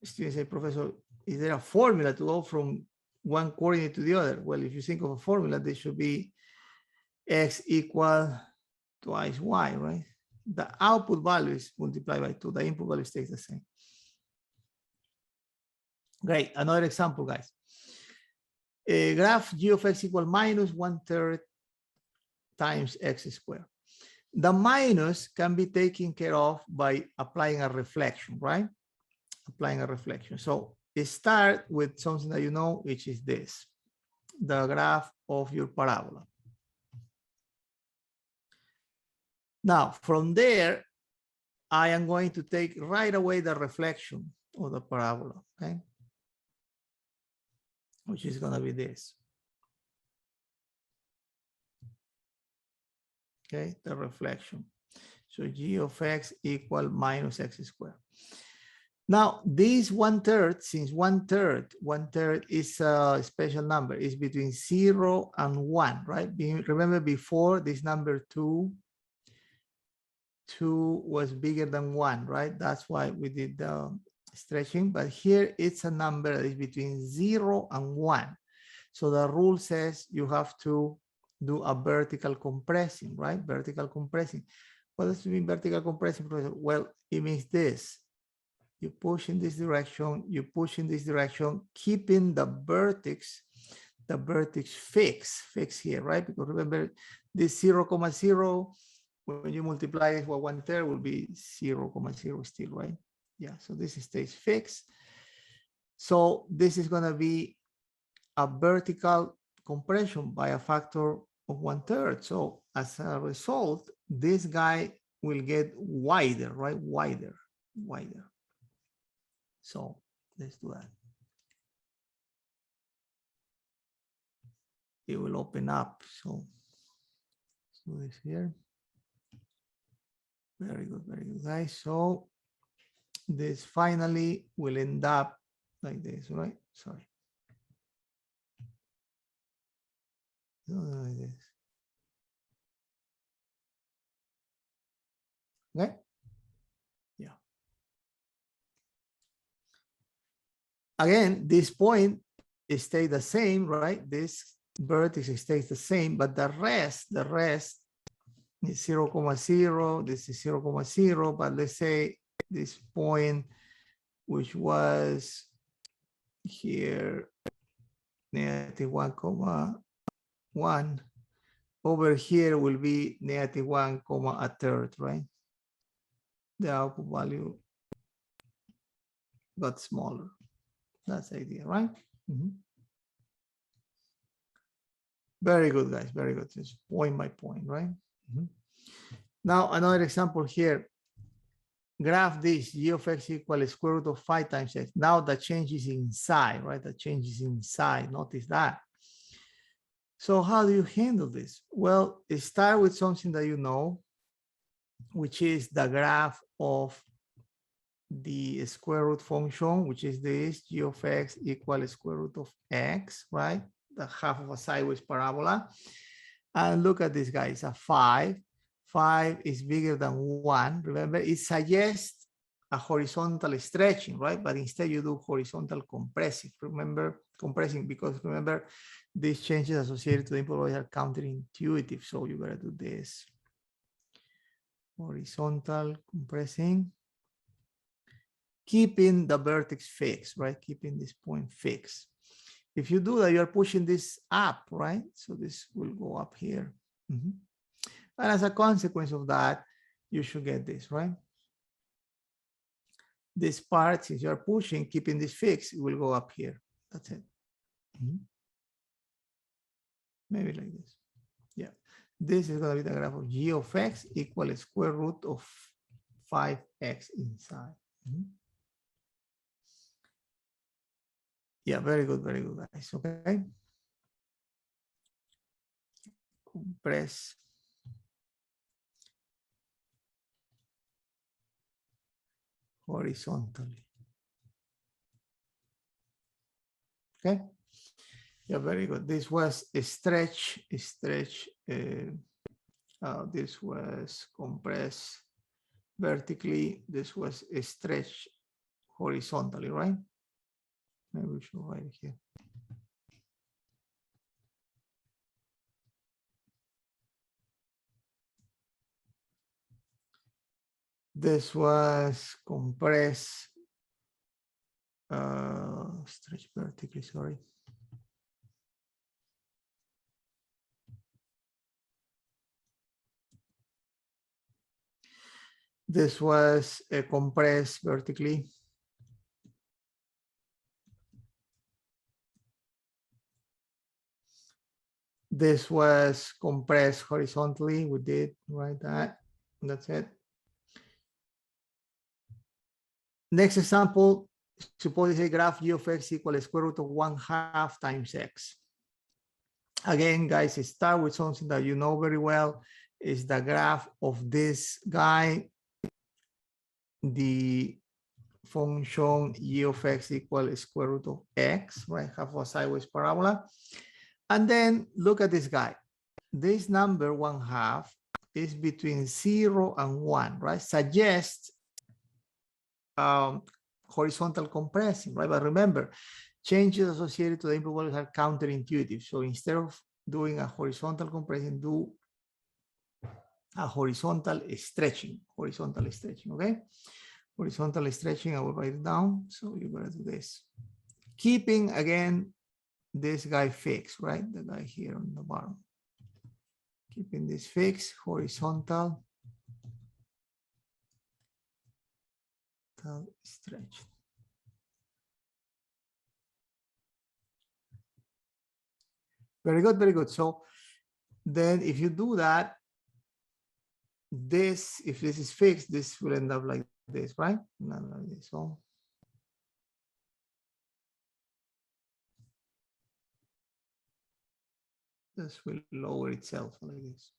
students say, Professor, is there a formula to go from one coordinate to the other? Well, if you think of a formula, this should be x equal twice y, right? The output value is multiplied by 2. The input value stays the same. Great. Another example, guys. A graph g of x equal minus 1/3 times x squared. The minus can be taken care of by applying a reflection, right? Applying a reflection. So start with something that you know, which is this, the graph of your parabola. Now, from there, I am going to take right away the reflection of the parabola, okay? Which is going to be this. Okay, the reflection. So g of x equal minus x squared. Now, this 1/3, since 1/3 is a special number, is between 0 and 1, right? Remember before this number 2 was bigger than 1, right? That's why we did the stretching, but here it's a number that is between 0 and 1. So the rule says you have to do a vertical compressing, right? Vertical compressing. What does it mean vertical compressing, Professor? Well, it means this. You push in this direction, you push in this direction, keeping the vertex fixed here, right? Because remember, this 0, 0, when you multiply it with 1/3 will be 0, 0 still, right? Yeah, so this stays fixed. So this is gonna be a vertical compression by a factor of 1/3. So as a result, this guy will get wider, right? Wider. So let's do that. It will open up. So let's do this here. Very good, guys. So this finally will end up like this, right? Sorry. Like this. Okay. Yeah. Again, this point stays the same, right? This vertex stays the same, but the rest is 0, 0, this is 0, 0, but let's say this point, which was here, negative 1, 1, over here will be negative 1, a third, right? The output value got smaller. That's the idea, right? Very good, guys. Very good. Just point by point, right? Now, another example here. Graph this, g of x equals square root of 5 times x. Now the change is inside, right? The change is inside. Notice that. So how do you handle this? Well, start with something that you know, which is the graph of the square root function, which is this, g of x equals square root of x, right? The half of a sideways parabola. And look at this guy, it's a 5. 5 is bigger than 1. Remember, it suggests a horizontal stretching, right? But instead you do horizontal compressing. Remember, compressing, because remember, these changes associated to the input are counterintuitive. So you gotta do this. Horizontal compressing. Keeping the vertex fixed, right? Keeping this point fixed. If you do that, you're pushing this up, right? So this will go up here. And as a consequence of that, you should get this, right? This part, since you're pushing, keeping this fixed, it will go up here. That's it. Maybe like this. Yeah. This is going to be the graph of g of x equals square root of 5x inside. Yeah, very good, guys. Okay. Compress. Horizontally. Okay. Yeah, very good. This was a stretch. This was compress vertically. This was a stretch horizontally, right? Maybe we should write it here. This was compress, stretch vertically, sorry. This was a compress vertically. This was compressed horizontally. We did right that. That's it. Next example, suppose a graph g of x equals square root of 1/2 times x. Again, guys, start with something that you know very well, is the graph of this guy, the function g of x equals square root of x, right? Half a sideways parabola. And then look at this guy. This number 1/2 is between 0 and 1, right? Suggests horizontal compressing, right? But remember, changes associated to the input values are counterintuitive. So instead of doing a horizontal compressing, do a horizontal stretching, okay? Horizontal stretching, I will write it down. So you're gonna do this. Keeping, again, this guy fixed, right? The guy here on the bottom. Keeping this fixed, horizontal, stretch. Very good, very good. So then if you do that, this, if this is fixed, this will end up like this, right? Not like this. So this will lower itself like this.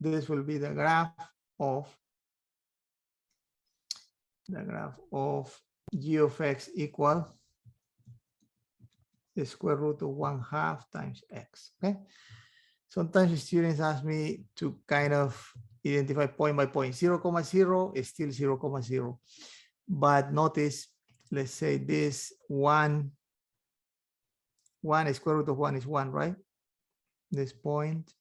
This will be the graph of g of x equal the square root of 1/2 times x. Okay. Sometimes students ask me to kind of identify point by point. 0, 0 is still 0, 0. But notice, let's say this 1 square root of 1 is 1, right? This point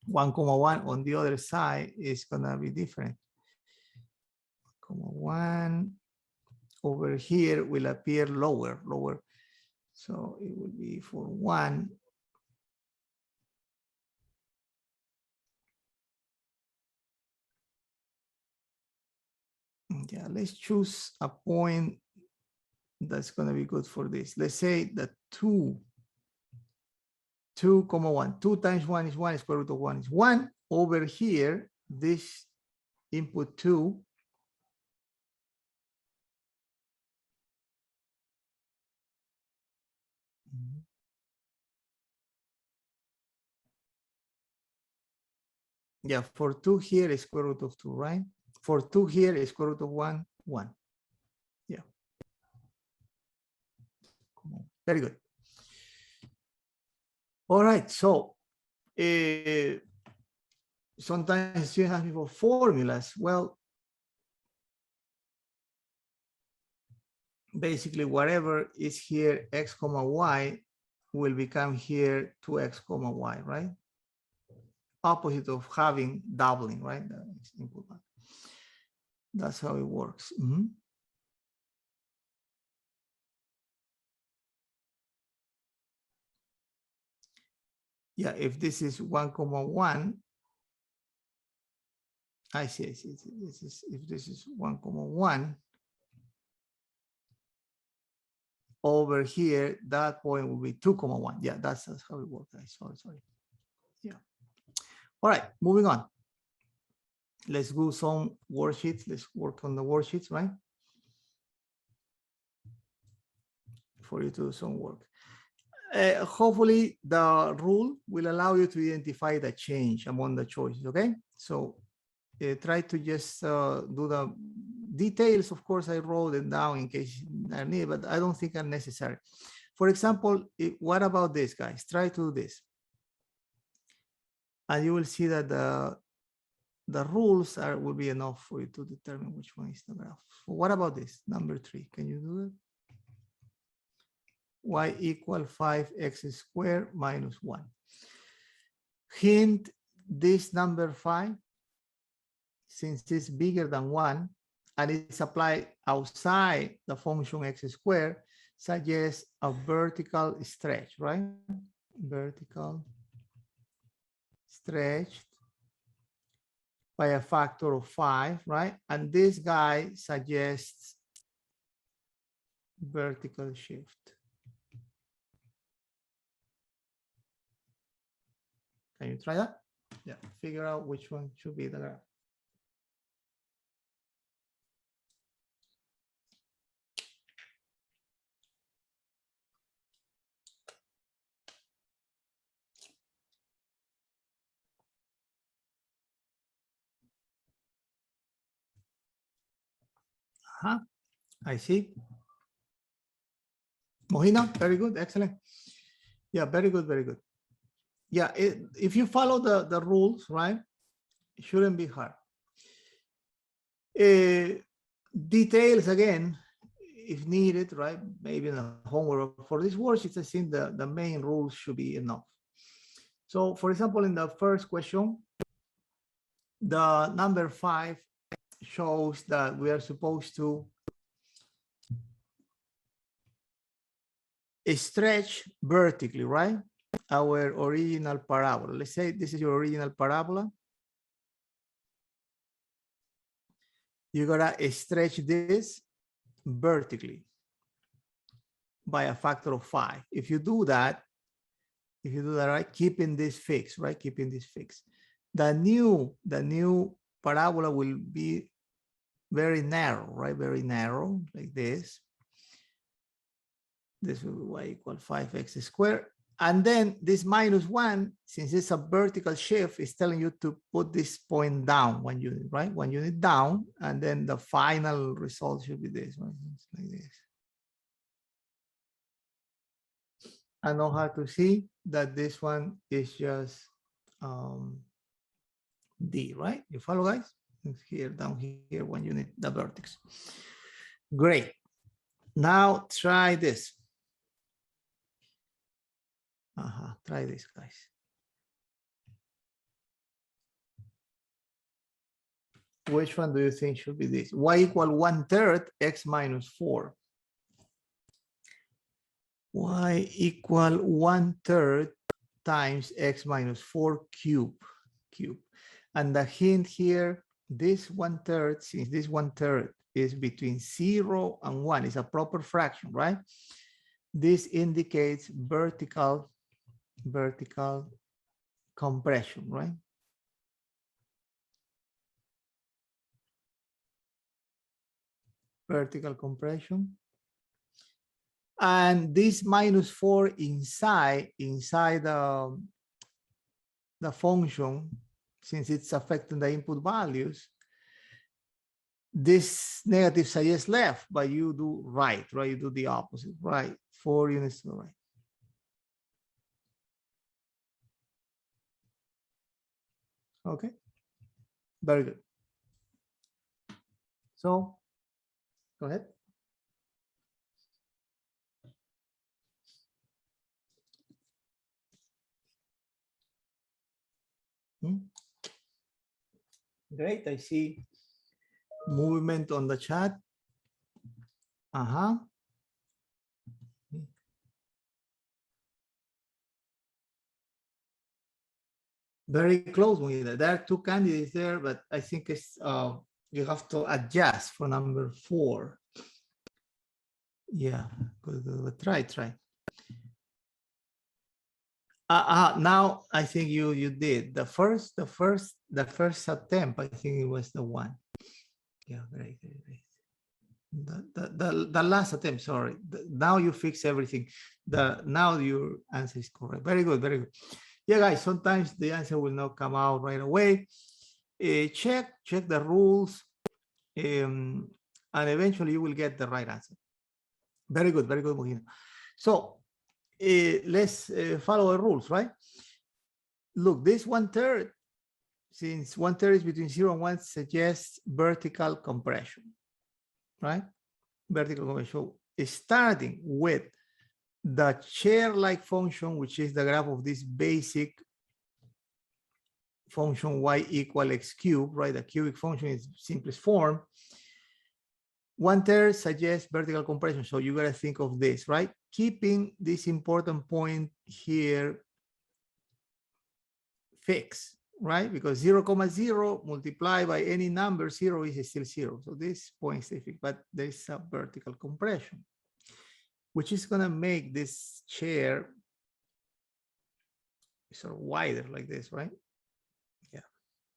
1, 1 on the other side is gonna be different. 1 over here will appear lower. So it will be for 1. Yeah, let's choose a point that's going to be good for this. Let's say that 2, 1. 2 times 1 is 1, square root of 1 is 1. Over here, this input 2 yeah, for 2 here is square root of 2, right? For 2 here is square root of 1, 1. Yeah. Very good. All right, so sometimes students ask me for formulas. Well, basically whatever is here, x comma y, will become here 2x comma y, right? Opposite of having doubling, right? That's how it works. Yeah, if this is 1, 1, I see. This is, if this is 1, 1, over here, that point will be 2, 1. Yeah, that's how it works. Sorry. Yeah. All right, moving on. Let's do some worksheets. Let's work on the worksheets, right? For you to do some work. Hopefully the rule will allow you to identify the change among the choices, okay? So try to just do the details. Of course, I wrote them down in case I need, but I don't think are necessary. For example, what about this, guys? Try to do this. And you will see that the rules will be enough for you to determine which one is the graph. So what about this? Number 3, can you do it? Y equal 5x squared minus 1. Hint, this number 5, since it's bigger than 1, and it's applied outside the function x squared, suggests a vertical stretch, right? Vertical stretch by a factor of 5, right? And this guy suggests vertical shift. Can you try that? Yeah, figure out which one should be the graph. I see. Mohina, very good, excellent. Yeah, very good, very good. Yeah, if you follow the rules, right, it shouldn't be hard. Details, again, if needed, right, maybe in the homework. For this worksheet, I think the main rules should be enough. So, for example, in the first question, the number 5 shows that we are supposed to stretch vertically, right? Our original parabola. Let's say this is your original parabola. You gotta stretch this vertically by a factor of 5. If you do that, right, keeping this fixed, right? Keeping this fixed. The new parabola will be very narrow, right? Very narrow, like this. This will be y equal 5x squared. And then this -1, since it's a vertical shift, is telling you to put this point down 1 unit, right? 1 unit down, and then the final result should be this one, like this. I know how to see that this one is just D, right? You follow, guys? It's here, down here, 1 unit, the vertex. Great. Now try this. Try this, guys. Which one do you think should be this? Y equal 1/3 x minus 4. Y equal 1/3 times x minus 4 cube. And the hint here, this 1/3, since this 1/3 is between 0 and 1, it's a proper fraction, right? This indicates vertical compression, right? Vertical compression. And this -4 inside the function, since it's affecting the input values, this negative suggests left, but you do right? You do the opposite, right? 4 units to the right. Okay, very good. So, go ahead. Great, I see movement on the chat. Very close. There are 2 candidates there, but I think it's you have to adjust for number 4. Yeah, good. Try. Now I think you did the first attempt. I think it was the one. Yeah, great. The last attempt. Sorry. Now you fix everything. Now your answer is correct. Very good. Yeah, guys. Sometimes the answer will not come out right away. Check the rules, and eventually you will get the right answer. Very good, Mujina. So let's follow the rules, right? Look, this 1/3, since 1/3 is between 0 and 1, suggests vertical compression, right? Vertical compression is starting with the chair-like function, which is the graph of this basic function y equal x cubed, right? The cubic function is simplest form. 1/3 suggests vertical compression. So you got to think of this, right? Keeping this important point here fixed, right? Because 0, 0 multiplied by any number, 0 is still 0. So this point is fixed, but there's a vertical compression, which is going to make this chair sort of wider like this, right? Yeah,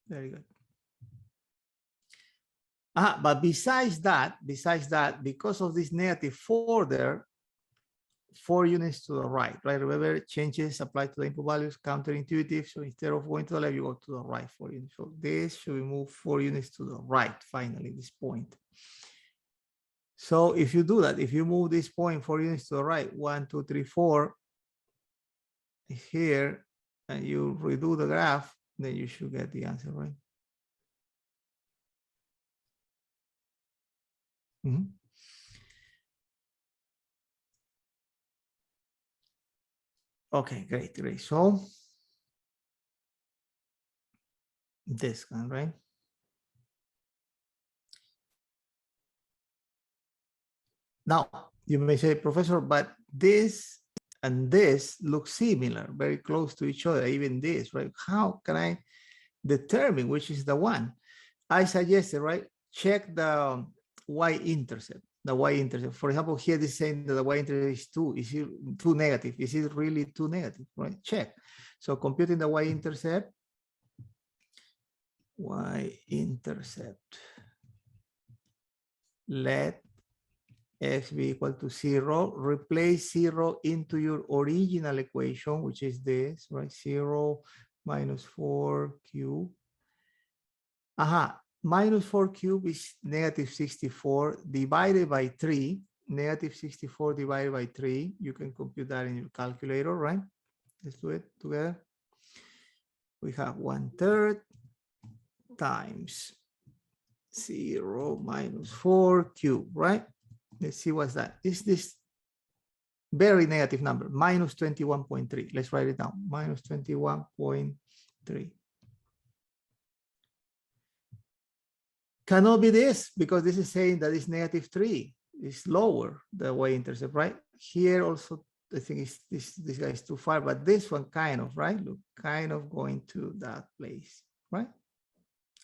very good. But besides that, because of this -4 there, 4 units to the right? Remember, changes apply to the input values, counterintuitive. So instead of going to the left, you go to the right 4 units. So this should be moved 4 units to the right, finally, this point. So if you do that, if you move this point 4 units to the right, 1, 2, 3, 4, here, and you redo the graph, then you should get the answer, right? Okay, great. So this one, right? Now, you may say, Professor, but this and this look similar, very close to each other, even this, right? How can I determine which is the one? I suggested, right? Check the Y-intercept, For example, here this is saying that the Y-intercept is 2. Is it 2 negative? Is it really 2 negative, right? Check. So computing the Y-intercept, Y-intercept. Let x be equal to 0. Replace 0 into your original equation, which is this, right? 0 minus 4 cubed. Minus 4 cubed is negative 64 divided by 3. Negative 64 divided by 3. You can compute that in your calculator, right? Let's do it together. We have 1/3 times 0 minus 4 cubed, right? Let's see what's that. Is this very negative number, minus 21.3. Let's write it down, minus 21.3. Cannot be this, because this is saying that it's negative 3. It's lower, the Y-intercept, right? Here also, I think this guy is too far, but this one kind of, right? Look, kind of going to that place, right?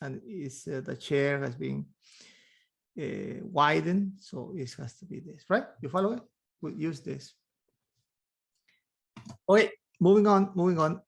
And it's the chair has been widened, so it has to be this, right? You follow it? We'll use this. Okay, moving on.